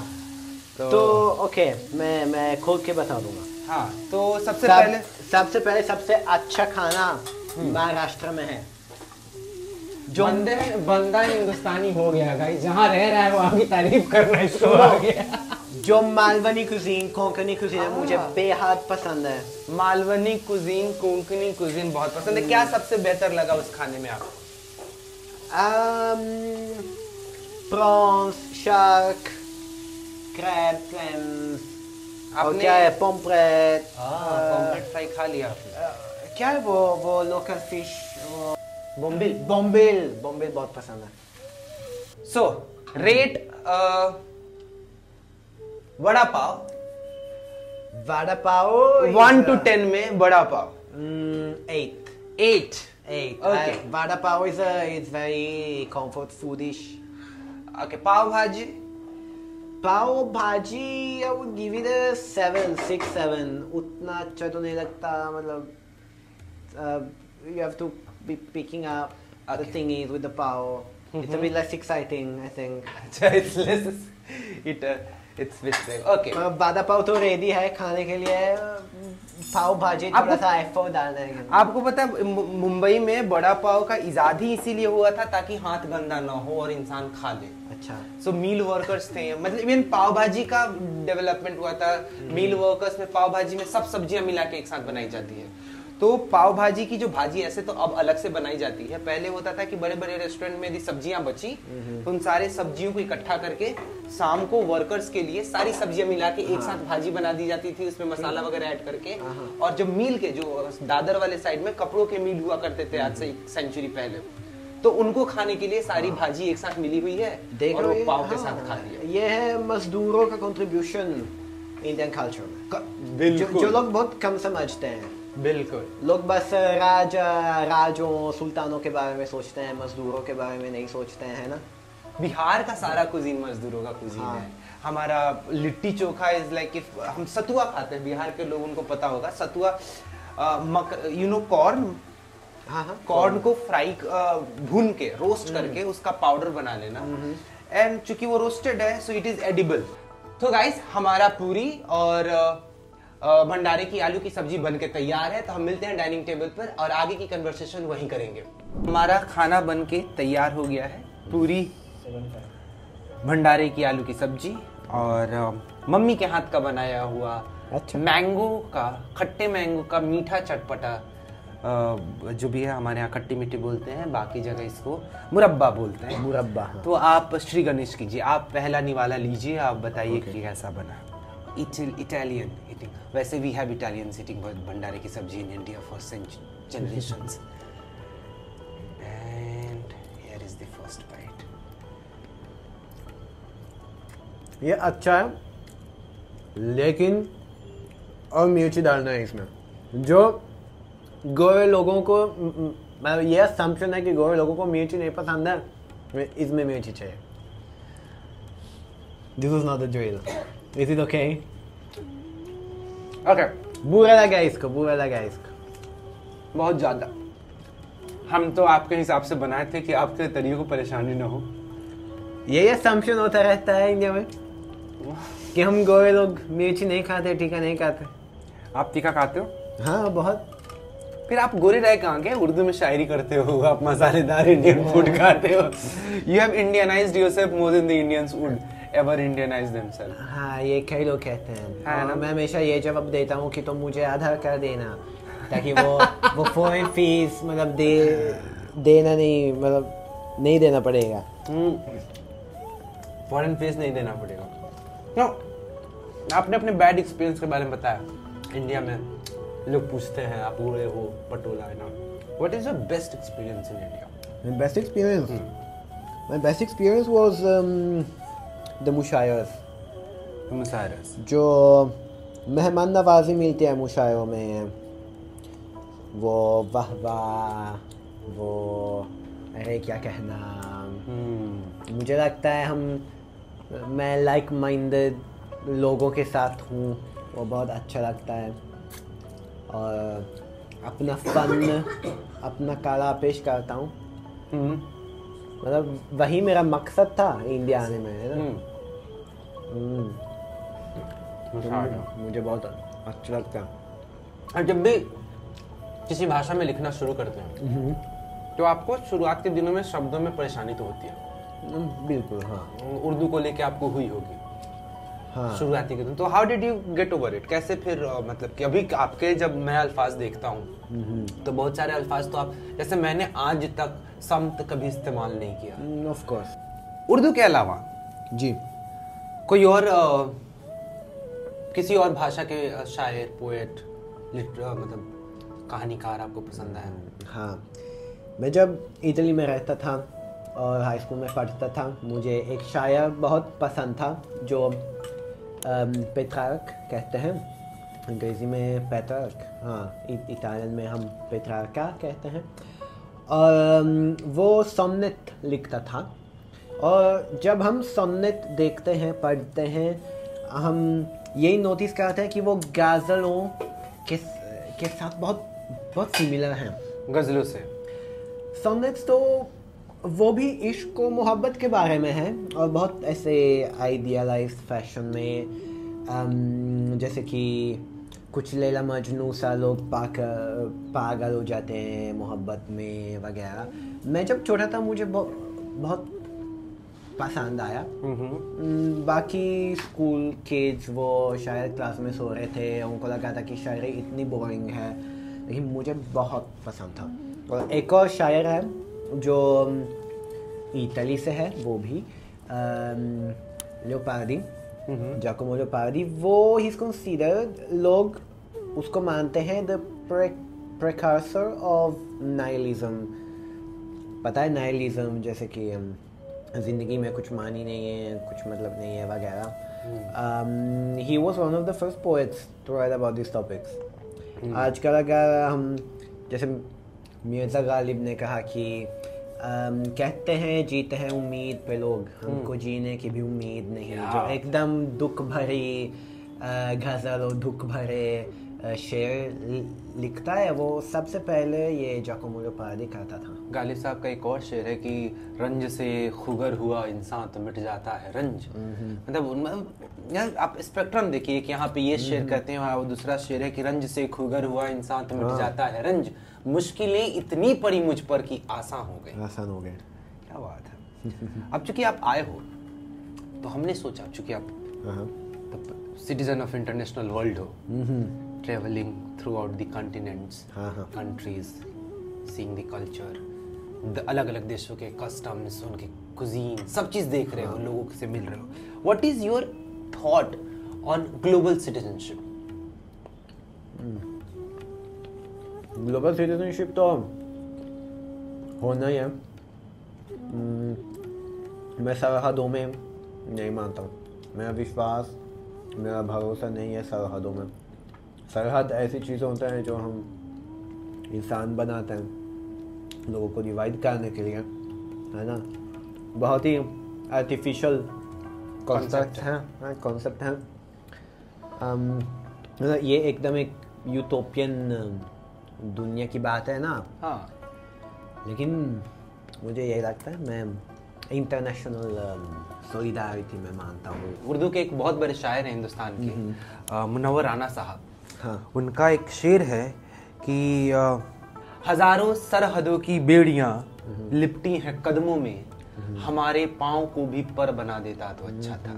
Speaker 2: तो ओके, मैं खोल के बता दूंगा।
Speaker 1: हाँ, तो सबसे पहले
Speaker 2: सबसे अच्छा खाना महाराष्ट्र में है।
Speaker 1: जो बंदा हिंदुस्तानी हो गया गाइस, जहाँ रह रहा है वहाँ की तारीफ करना इसको आ गया।
Speaker 2: जो मालवनी कुजीन, कोंकणी कुजीन है, मुझे बेहद पसंद है।
Speaker 1: मालवनी कुजीन, कोंकणी कुजीन बहुत पसंद है। क्या सबसे बेहतर लगा उस खाने में आपको?
Speaker 2: प्रॉन्स, शार्क, क्रैब, क्लैम्स, और क्या है, पोम्फ्रेट।
Speaker 1: पोम्फ्रेट फ्राई खा लिया आपने?
Speaker 2: क्या है वो लोकल फिश, बोम्बिल बहुत पसंद है।
Speaker 1: So rate vada pav, 1 to 10 में vada pav
Speaker 2: 8।
Speaker 1: Okay.
Speaker 2: Vada pav is very comfort foodish.
Speaker 1: Okay, पाव भाजी?
Speaker 2: पाव भाजी I would give it a 7, 6, 7. उतना अच्छा तो नहीं लगता, मतलब you have to be picking up the thingies with the pav. It's a bit less exciting, I think.
Speaker 1: अच्छा, it's less. It's Vitsek. Okay.
Speaker 2: बादा पाव तो रेडी है खाने के लिए, पाव भाजी थोड़ा सा एफर्ट डालना है।
Speaker 1: आपको पता है मुंबई में बड़ा पाव का इजाद ही इसीलिए हुआ था ताकि हाथ गंदा ना हो और इंसान खा ले।
Speaker 2: अच्छा।
Speaker 1: सो मील वर्कर्स थे, मतलब इवन पाव भाजी का डेवलपमेंट हुआ था। मील वर्कर्स में पाव भाजी में सब सब्जियां मिला के एक साथ बनाई जाती है। तो पाव भाजी की जो भाजी ऐसे तो अब अलग से बनाई जाती है। पहले होता था कि बड़े बड़े रेस्टोरेंट में यदि सब्जियां बची तो उन सारे सब्जियों को इकट्ठा करके शाम को वर्कर्स के लिए सारी सब्जियां मिला के एक साथ भाजी बना दी जाती थी, उसमें मसाला वगैरह ऐड करके। और जो मील के जो दादर वाले साइड में कपड़ों के मील हुआ करते थे आज से 1 सेंचुरी पहले, तो उनको खाने के लिए सारी भाजी एक साथ मिली हुई है और वो पाव के साथ खा लिया।
Speaker 2: ये है मजदूरों का कंट्रीब्यूशन इंडियन कल्चर में, जो लोग बहुत कम समझते हैं।
Speaker 1: बिल्कुल,
Speaker 2: लोग बस राजों सुल्तानों के बारे में सोचते हैं, मजदूरों के बारे में नहीं सोचते हैं, है ना।
Speaker 1: बिहार का सारा कुजीन मजदूरों का कुजीन है। हमारा लिट्टी चोखा इज लाइक, हम सतुआ खाते हैं, बिहार के लोग उनको पता होगा सतुआ, कॉर्न।
Speaker 2: हाँ,
Speaker 1: कॉर्न को फ्राई भून के रोस्ट करके उसका पाउडर बना लेना, एंड चूंकि वो रोस्टेड है सो इट इज एडिबल। तो गाइस, हमारा पूरी और भंडारे की आलू की सब्जी बन के तैयार है। तो हम मिलते हैं डाइनिंग टेबल पर और आगे की कन्वर्सेशन वहीं करेंगे। हमारा खाना बन के तैयार हो गया है, पूरी, भंडारे की आलू की सब्जी और मम्मी के हाथ का बनाया हुआ मैंगो का, खट्टे मैंगो का मीठा चटपटा, जो भी है हमारे यहाँ खट्टी मीठी बोलते हैं, बाकी जगह इसको मुरब्बा बोलते हैं।
Speaker 2: मुरब्बा।
Speaker 1: तो आप श्री गणेश कीजिए, आप पहला निवाला लीजिए, आप बताइए कि कैसा बना। इटालियन ईटिंग, वैसे वी हैव इटालियंस ईटिंग भंडारे की सब्जी in India for generations. And here is the first bite.
Speaker 2: ये अच्छा है, लेकिन और मिर्ची डालना है इसमें। जो गोरे लोगों को, मतलब ये असम्पशन है कि गोरे लोगों को मिर्ची नहीं पसंद है, इसमें मिर्ची चाहिए। This is not the drill. Is it okay?
Speaker 1: Okay,
Speaker 2: बुरा लगा इसको, बुरा लगा इसको
Speaker 1: बहुत ज्यादा। हम तो आपके हिसाब से बनाए थे कि आपके तरीके को परेशानी ना हो।
Speaker 2: ये असम्पशन होता रहता है इंडिया में कि हम गोरे लोग मिर्ची नहीं खाते, तीखा नहीं खाते।
Speaker 1: आप तीखा खाते हो?
Speaker 2: हाँ, बहुत।
Speaker 1: फिर आप गोरे रह कहाँ गए? उर्दू में शायरी करते हो, आप मसालेदार इंडियन फूड खाते हो। You have Indianized yourself more than the Indians would ever Indianize themselves.
Speaker 2: हाँ, ये कई लोग कहते हैं।
Speaker 1: हाँ ना?
Speaker 2: मैं हमेशा ये जवाब देता हूँ कि तुम मुझे आधार कार्ड देना, ताकि वो फॉरेन फीस मतलब देना नहीं, मतलब नहीं देना पड़ेगा।
Speaker 1: फॉरेन फीस नहीं देना पड़ेगा। क्यों? आपने अपने बैड एक्सपीरियंस के बारे में बताया। इंडिया में लोग पूछते हैं आप गोरे हो, पटोला है ना। What is your best experience in India?
Speaker 2: My best experience? My best experience was the मुशायरे। जो मेहमान नवाजी मिलती है मुशायरों में, वो वाह वाह, वो अरे क्या कहना, मुझे लगता है मैं लाइक माइंडेड लोगों के साथ हूँ, वो बहुत अच्छा लगता है। और अपना फन, अपना कला पेश करता हूँ। मतलब वही मेरा मकसद था इंडिया आने में, है ना। मुझे बहुत अच्छा लगता है।
Speaker 1: और जब भी किसी भाषा में लिखना शुरू करते हैं तो आपको शुरुआत के दिनों में शब्दों में परेशानी तो होती है।
Speaker 2: बिल्कुल, हाँ।
Speaker 1: उर्दू को लेके आपको हुई होगी,
Speaker 2: हाँ।
Speaker 1: शुरुआती के दिन। तो how did you get over it? कैसे फिर मतलब कि अभी आपके जब मैं अल्फाज देखता हूँ तो बहुत सारे अल्फाज तो आप, जैसे मैंने आज तक समत कभी इस्तेमाल नहीं किया।
Speaker 2: Of course.
Speaker 1: उर्दू के अलावा
Speaker 2: जी
Speaker 1: कोई और किसी और भाषा के शायर, पोएट, मतलब कहानीकार आपको पसंद आया?
Speaker 2: हाँ, मैं जब इटली में रहता था और हाई स्कूल में पढ़ता था, मुझे एक शायर बहुत पसंद था जो पेट्रार्क कहते हैं, अंग्रेज़ी में पेट्रार्क, हाँ, इटालियन में हम पेट्रार्का कहते हैं। और वो सोनेट लिखता था, और जब हम सोनेट देखते हैं, पढ़ते हैं, हम यही नोटिस करते हैं कि वो गज़लों के साथ बहुत बहुत सिमिलर हैं।
Speaker 1: गज़लों से
Speaker 2: सोनेट्स तो वो भी इश्क और मोहब्बत के बारे में है और बहुत ऐसे आइडियलाइज्ड फैशन में, जैसे कि कुछ लैला मजनू सा लोग पागल हो जाते हैं मोहब्बत में वगैरह। मैं जब छोटा था मुझे बहुत पसंद आया। बाकी स्कूल किड्स वो शायद क्लास में सो रहे थे, उनको लगा था कि शायरी इतनी बोरिंग है, लेकिन मुझे बहुत पसंद था। और एक और शायर है जो इटली से है, वो भी लियोपार्डी, जाकोमो लियोपार्डी। वो ही इज कंसीडर्ड, लोग उसको मानते हैं द प्रिकर्सर ऑफ नाइलिज्म। पता है नाइलिज्म, जैसे कि ज़िंदगी में कुछ मानी नहीं है, कुछ मतलब नहीं है वगैरह। He was one of the first poets to write about this topics. आजकल अगर हम, जैसे मिर्ज़ा गालिब ने कहा कि कहते हैं जीते हैं उम्मीद पे लोग, हमको जीने की भी उम्मीद नहीं है, जो एकदम दुख भरी गज़ल और दुख भरे शेर लिखता है, वो सबसे पहले ये जाकोमो लियोपार्डी कहता था।
Speaker 1: गालिब साहब का एक और शेर है कि रंज से खुगर हुआ इंसान तो मिट जाता है रंज। मतलब यार आप स्पेक्ट्रम देखिए कि यहाँ पे ये शेर कहते हैं, और दूसरा शेर है कि रंज से खुगर हुआ इंसान तो मिट जाता है रंज, मुश्किलें इतनी पड़ी मुझ पर कि आसान हो गए। क्या बात है। अब चूंकि आप आए हो तो हमने सोचा, चूंकि आप सिटीजन ऑफ इंटरनेशनल वर्ल्ड हो, traveling throughout the continents, countries, seeing the culture, अलग अलग देशों के कस्टम्स, उनके कुजीन, सब चीज़ देख रहे हो, लोगों से मिल रहे हो। What is your thought on global citizenship?
Speaker 2: Global citizenship तो होना ही है। मैं सरहदों में नहीं मानता हूँ, मेरा विश्वास, मेरा भरोसा नहीं है सरहदों में। सरहद ऐसी चीज़ें होते हैं जो हम इंसान बनाते हैं लोगों को डिवाइड करने के लिए, है ना। बहुत ही आर्टिफिशियल कॉन्सेप्ट है। मतलब ये एकदम एक यूटोपियन दुनिया की बात है ना। लेकिन मुझे यही लगता है, मैं इंटरनेशनल सॉलिडारिटी में मानता हूँ।
Speaker 1: उर्दू के एक बहुत बड़े शायर हैं हिंदुस्तान के, मुनव्वर राना साहब। उनका एक शेर है कि हजारों सरहदों की बेड़ियां लिपटी हैं कदमों में, हमारे पाँव को भी पर बना देता तो अच्छा था।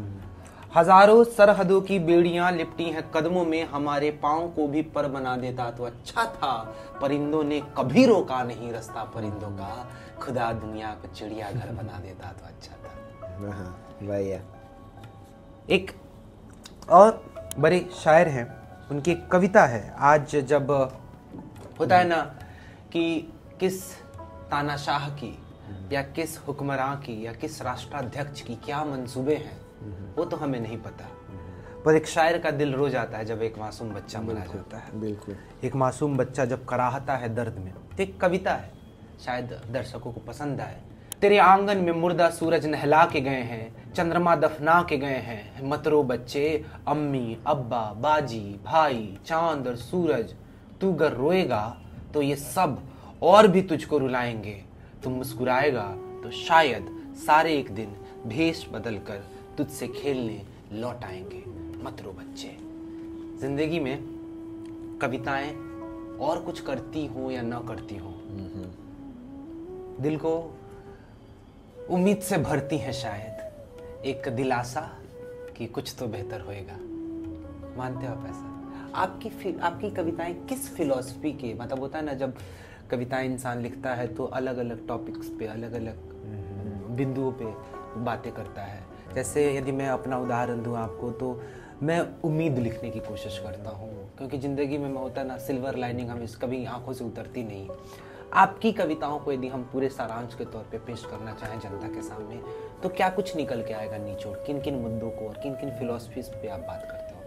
Speaker 1: हजारों सरहदों की बेड़ियां लिपटी हैं कदमों में, हमारे पाँव को भी पर बना देता तो अच्छा था। परिंदों ने कभी रोका नहीं रास्ता परिंदों का, खुदा दुनिया को चिड़िया घर बना देता तो अच्छा था।
Speaker 2: वही है। एक
Speaker 1: और बड़े शायर हैं, उनकी एक कविता है, आज जब होता है ना कि किस तानाशाह की या किस हुक्मरान की या किस राष्ट्राध्यक्ष की क्या मंसूबे हैं, वो तो हमें नहीं पता, पर एक शायर का दिल रो जाता है जब एक मासूम बच्चा मरा जाता है।
Speaker 2: बिल्कुल।
Speaker 1: एक मासूम बच्चा जब कराहता है दर्द में। तो एक कविता है, शायद दर्शकों को पसंद आए। तेरे आंगन में मुर्दा सूरज नहला के गए हैं, चंद्रमा दफना के गए हैं, मत रो बच्चे, अम्मी अब्बा बाजी भाई चांद और सूरज, तू अगर रोएगा तो ये सब और भी तुझको रुलाएंगे, तुम मुस्कुराएगा तो शायद सारे एक दिन भेष बदल कर तुझसे खेलने लौट आएंगे, मत रो बच्चे। जिंदगी में कविताएं और कुछ करती हो या ना करती हो, दिल को उम्मीद से भरती है, शायद एक दिलासा कि कुछ तो बेहतर होएगा। मानते हो आप ऐसा? आपकी कविताएं किस फिलॉसफी के, मतलब होता है ना जब कविताएं इंसान लिखता है तो अलग अलग टॉपिक्स पे, अलग अलग बिंदुओं पे बातें करता है। जैसे यदि मैं अपना उदाहरण दूं आपको, तो मैं उम्मीद लिखने की कोशिश करता हूँ, क्योंकि ज़िंदगी में होता है ना, सिल्वर लाइनिंग हमें कभी आंखों से उतरती नहीं। आपकी कविताओं को यदि हम पूरे सारांश के तौर पे पेश करना चाहें जनता के सामने, तो क्या कुछ निकल के आएगा निचोड़? किन किन मुद्दों को और किन किन फिलॉसफीज पे आप बात करते हो?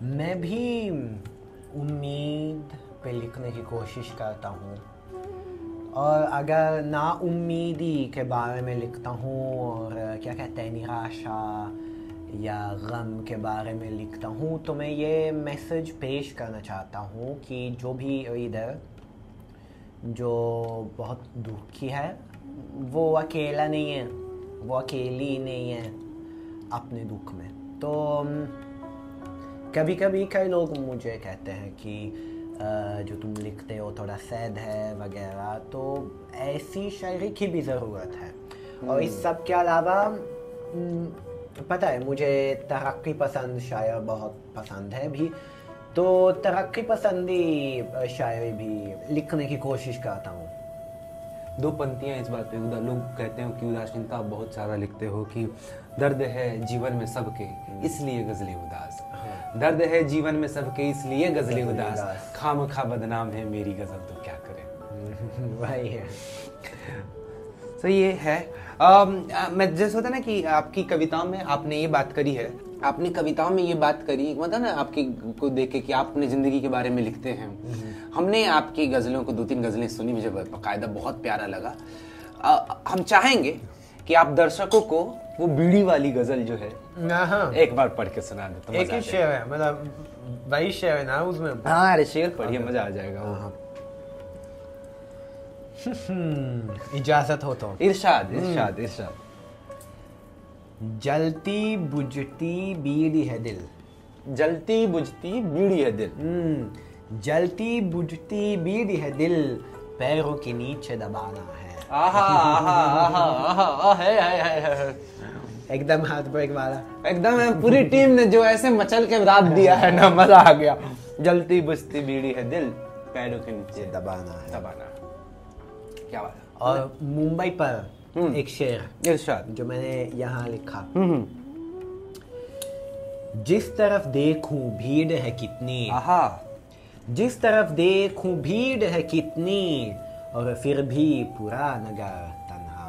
Speaker 2: मैं भी उम्मीद पे लिखने की कोशिश करता हूँ, और अगर ना उम्मीदी के बारे में लिखता हूँ और क्या कहते हैं निराशा या गम के बारे में लिखता हूँ, तो मैं ये मैसेज पेश करना चाहता हूँ कि जो भी रीडर जो बहुत दुखी है वो अकेला नहीं है, वो अकेली नहीं है अपने दुख में। तो कभी कभी कई लोग मुझे कहते हैं कि जो तुम लिखते हो थोड़ा सैड है वगैरह, तो ऐसी शायरी की भी ज़रूरत है। और इस सब के अलावा पता है मुझे तरक्की पसंद शायर बहुत पसंद है भी, तो तरक्की पसंदी शायरी भी लिखने की कोशिश करता हूँ।
Speaker 1: दो पंक्तियाँ इस बात पे लोग कहते हैं कि उदासीनता बहुत ज़्यादा लिखते हो, कि दर्द है जीवन में सबके इसलिए गज़लें उदास, दर्द है जीवन में सबके इसलिए गज़लें उदास, खामखा बदनाम है मेरी गज़ल तो क्या करे।
Speaker 2: वही है।
Speaker 1: तो ये है मैं जैसे होता है ना कि आपकी कविताओं में आपने ये बात करी है, आपने कविताओं में ये बात करी, मतलब ना आपकी को देख के कि आप अपने ज़िंदगी के बारे में लिखते हैं। हमने आपकी गज़लों को 2-3 गज़लें सुनी, मुझे बाकायदा बहुत प्यारा लगा। हम चाहेंगे कि आप दर्शकों को वो बीड़ी वाली गज़ल जो है एक बार पढ़ के सुना दे तो
Speaker 2: एक ही शेर है, मतलब वही शेर है ना उसमें।
Speaker 1: हाँ अरे शेर पढ़िए, मजा आ जाएगा।
Speaker 2: इजाजत हो तो।
Speaker 1: इरशाद इरशाद इरशाद।
Speaker 2: जलती बुझती बीड़ी है दिल,
Speaker 1: जलती बुझती बीड़ी है दिल,
Speaker 2: जलती बुझती बीड़ी है दिल, पैरों के नीचे दबाना है।
Speaker 1: आहा आहा आहा आहा है
Speaker 2: एकदम हाथ ब्रेक वाला,
Speaker 1: एकदम पूरी टीम ने जो ऐसे मचल के रात दिया है ना, मजा आ गया। जलती बुझती बीड़ी है दिल, पैरों के नीचे
Speaker 2: दबाना है,
Speaker 1: दबाना। क्या बात है।
Speaker 2: और मुंबई पर एक शेर
Speaker 1: इरशाद
Speaker 2: जो मैंने यहाँ लिखा, जिस तरफ देखूं भीड़ है कितनी,
Speaker 1: आहा,
Speaker 2: जिस तरफ देखूं भीड़ है कितनी, और फिर भी पूरा नगर तन्हा।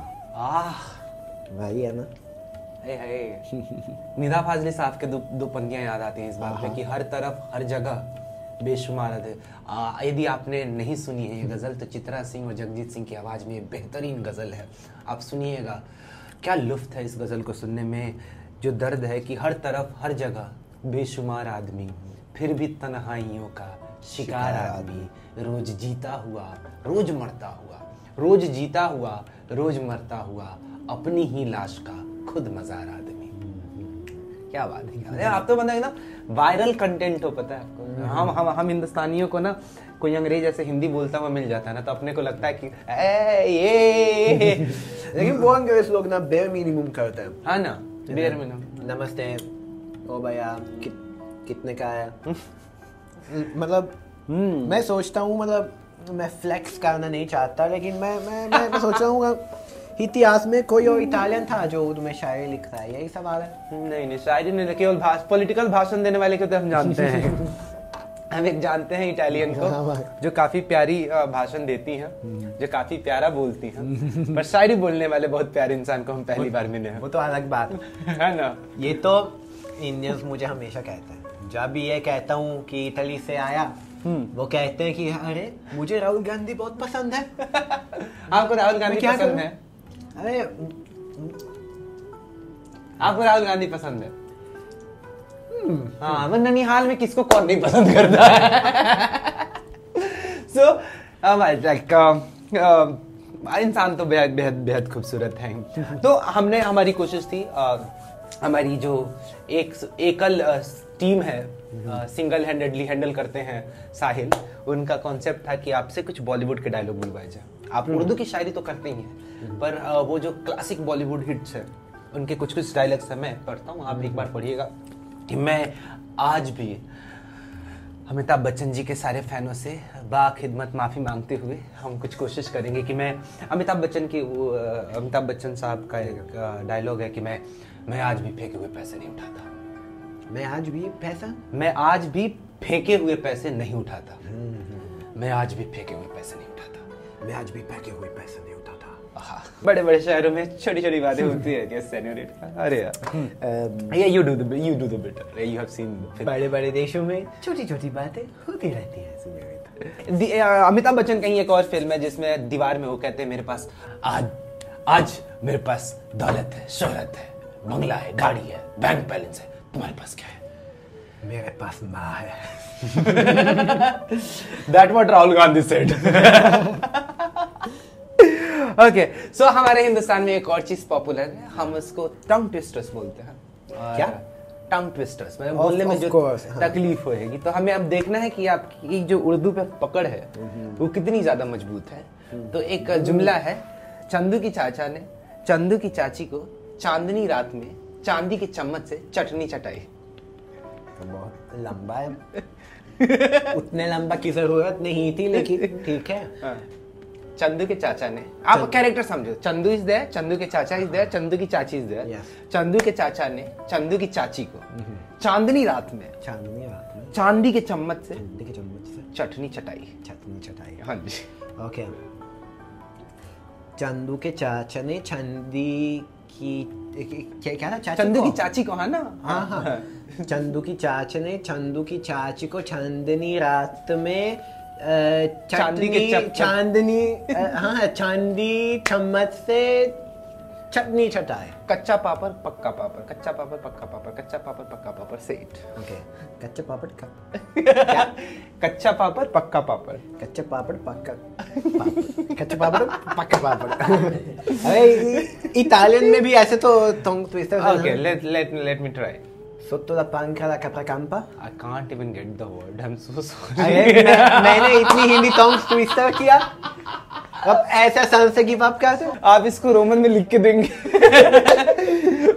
Speaker 2: वही है ना।
Speaker 1: निदा फाजली साहब के दो पंक्तियां याद आती हैं इस बात पे कि हर तरफ हर जगह बेशुमार है। यदि आपने नहीं सुनी है ये गज़ल तो चित्रा सिंह और जगजीत सिंह की आवाज़ में बेहतरीन गज़ल है, आप सुनिएगा। क्या लुफ्त है इस गज़ल को सुनने में, जो दर्द है कि हर तरफ हर जगह बेशुमार आदमी, फिर भी तन्हाइयों का शिकार आदमी, रोज जीता हुआ रोज मरता हुआ, रोज जीता हुआ रोज मरता हुआ, अपनी ही लाश का खुद मजार आदमी। क्या बात है, क्या है। आप तो बंदा ना वायरल कंटेंट हो, पता है आपको। हम हिंदुस्तानियों को ना कोई अंग्रेज ऐसे हिंदी बोलता हुआ मिल जाता है ना, तो अपने को लगता है कि ये
Speaker 2: लेकिन वो अंग्रेज लोग ना बेयर मिनिमम करते हैं।
Speaker 1: हाँ ना, बेयर मिनिमम।
Speaker 2: नमस्ते, ओ भैया कितने का है। मतलब मैं सोचता हूँ, मतलब मैं फ्लेक्स करना नहीं चाहता, लेकिन मैं सोच रहा हूँ इतिहास में कोई और इटालियन था जो उर्दू में शायरी लिखता है, यही सवाल है।
Speaker 1: नहीं शायरी नहीं, केवल पॉलिटिकल भाषण देने वाले को तो हम जानते हैं। हम एक जानते हैं इटालियन को जो काफी प्यारी भाषण देती हैं, जो काफी प्यारा बोलती हैं, पर शायरी बोलने वाले बहुत प्यारे इंसान को हम पहली बार मिले हैं।
Speaker 2: वो तो अलग बात
Speaker 1: है ना।
Speaker 2: ये तो इंडियंस मुझे हमेशा कहते हैं, जब भी ये कहता हूँ कि इटली से आया, वो कहते हैं कि अरे मुझे राहुल गांधी बहुत पसंद है।
Speaker 1: आपको राहुल गांधी पसंद है?
Speaker 2: अरे
Speaker 1: आपको राहुल गांधी पसंद है? हाँ, ननिहाल में किसको कौन नहीं पसंद करता है। So, इंसान तो बेहद बेहद बेहद खूबसूरत है। तो हमने, हमारी कोशिश थी, हमारी जो एकल टीम है, सिंगल हैंडेडली हैंडल करते हैं साहिल, उनका कॉन्सेप्ट था कि आपसे कुछ बॉलीवुड के डायलॉग बुलवाए जाए। आप उर्दू की शायरी तो करते ही हैं, पर वो जो क्लासिक बॉलीवुड हिट्स है उनके कुछ कुछ डायलॉग्स है, मैं पढ़ता हूँ, आप एक बार पढ़िएगा। कि मैं आज भी अमिताभ बच्चन जी के सारे फैनों से बाखिदमत माफ़ी मांगते हुए हम कुछ कोशिश करेंगे कि मैं अमिताभ बच्चन साहब का एक डायलॉग है कि मैं आज भी फेंके हुए पैसे नहीं उठाता।
Speaker 2: मैं आज भी फेंके हुए पैसे नहीं उठाता।
Speaker 1: मैं आज भी फेंके हुए पैसे नहीं उठाता।
Speaker 2: मैं आज भी फेंके हुए पैसे नहीं उठाता।
Speaker 1: बड़े बड़े शहरों में छोटी छोटी बातें होती है क्या सेन्योरिटा? अरे यार, you do the bit. You have seen.
Speaker 2: बड़े बड़े देशों में छोटी छोटी बातें होती रहती हैं सेन्योरिटा।
Speaker 1: अमिताभ बच्चन कहीं एक और फिल्म है जिसमें दीवार में वो कहते हैं, मेरे पास आज मेरे पास दौलत है, शोहरत है, बंगला है, गाड़ी है, बैंक बैलेंस है, तुम्हारे पास क्या है?
Speaker 2: मेरे पास माँ है।
Speaker 1: That what Rahul Gandhi said. Okay, so हमारे हिंदुस्तान में एक और चीज पॉपुलर है, हम उसको टंग ट्विस्टर्स बोलते हैं।
Speaker 2: क्या?
Speaker 1: टंग ट्विस्टर्स, मतलब बोलने में जो तकलीफ होएगी। तो हमें अब देखना है कि आपकी जो उर्दू पे पकड़ है वो कितनी ज्यादा मजबूत है। तो एक जुमला है, चंदू की चाचा ने चंदू की चाची को चांदनी रात में चांदी के चम्मच से चटनी चटाई।
Speaker 2: तो बहुत लंबा है। उतने लंबा की जरूरत नहीं थी, लेकिन ठीक है।
Speaker 1: चंदू के चाचा ने, आप कैरेक्टर समझो, चंदू इज देयर, चंदू के चाचा इज देयर, चंदू की चाची इज देयर। चंदू के चाचा ने चंदू की चाची को चांदनी रात में चांदी के चम्मच से चटनी चटाई। हाँ जी,
Speaker 2: ओके। चंदू के चाचा ने चांदी की क्या था,
Speaker 1: चंदू की चाची को, हाँ ना,
Speaker 2: हाँ। चंदू की चाचा ने चंदू की चाची को चांदनी रात में चांदी चम्मच से चटनी चटाए।
Speaker 1: कच्चा पापड़ पक्का पापड़, कच्चा पापड़ पक्का पापड़, कच्चा पापड़ पक्का पापड़ से इट।
Speaker 2: ओके, कच्चा पापड़
Speaker 1: कच्चा पापड़ पक्का पापड़,
Speaker 2: कच्चा पापड़ पक्का कच्चा पापड़ पक्का पापड़। अरे इटालियन में भी ऐसे तो tongue twister.
Speaker 1: Okay, let me try.
Speaker 2: Sotto la panca la capra campa?
Speaker 1: I can't even get the word. I'm so sorry.
Speaker 2: अरे मैंने इतनी हिंदी टंग ट्विस्टर किया, अब ऐसा सन से गिव अप कैसे?
Speaker 1: आप इसको रोमन में लिख के देंगे?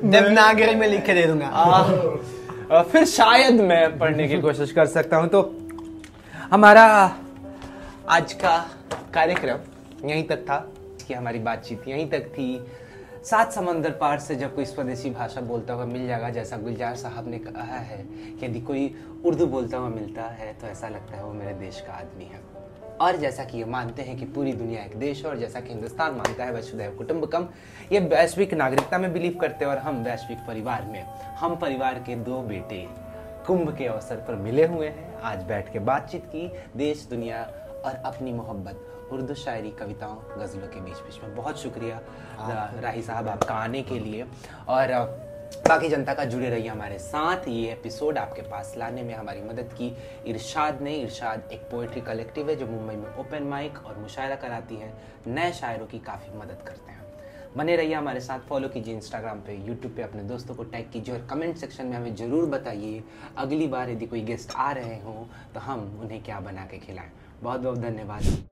Speaker 2: देवनागरी में लिख के दे दूंगा।
Speaker 1: फिर शायद मैं पढ़ने की कोशिश कर सकता हूँ। तो हमारा आज का कार्यक्रम यहीं तक था, कि हमारी बातचीत यहीं तक थी। 7 समंदर पार से जब कोई स्वदेशी भाषा बोलता हुआ मिल जाएगा, जैसा गुलजार साहब ने कहा है कि यदि कोई उर्दू बोलता हुआ मिलता है तो ऐसा लगता है वो मेरे देश का आदमी है। और जैसा कि ये मानते हैं कि पूरी दुनिया एक देश है, और जैसा कि हिंदुस्तान मानता है वसुधैव कुटुंबकम, ये वैश्विक नागरिकता में बिलीव करते हैं, और हम वैश्विक परिवार में, हम परिवार के 2 बेटे कुंभ के अवसर पर मिले हुए हैं। आज बैठ के बातचीत की, देश, दुनिया और अपनी मोहब्बत, उर्दू शायरी, कविताओं, गज़लों के बीच बीच में। बहुत शुक्रिया राही साहब आपका आने के लिए, और बाकी जनता का जुड़े रहिए हमारे साथ। ये एपिसोड आपके पास लाने में हमारी मदद की इरशाद ने। इरशाद एक पोएट्री कलेक्टिव है जो मुंबई में ओपन माइक और मुशायरा कराती है, नए शायरों की काफ़ी मदद करते हैं। बने रहिए हमारे साथ, फॉलो कीजिए इंस्टाग्राम पे, यूट्यूब पे, अपने दोस्तों को टैग कीजिए, और कमेंट सेक्शन में हमें ज़रूर बताइए अगली बार यदि कोई गेस्ट आ रहे हों तो हम उन्हें क्या बना के खिलाएं। बहुत बहुत धन्यवाद।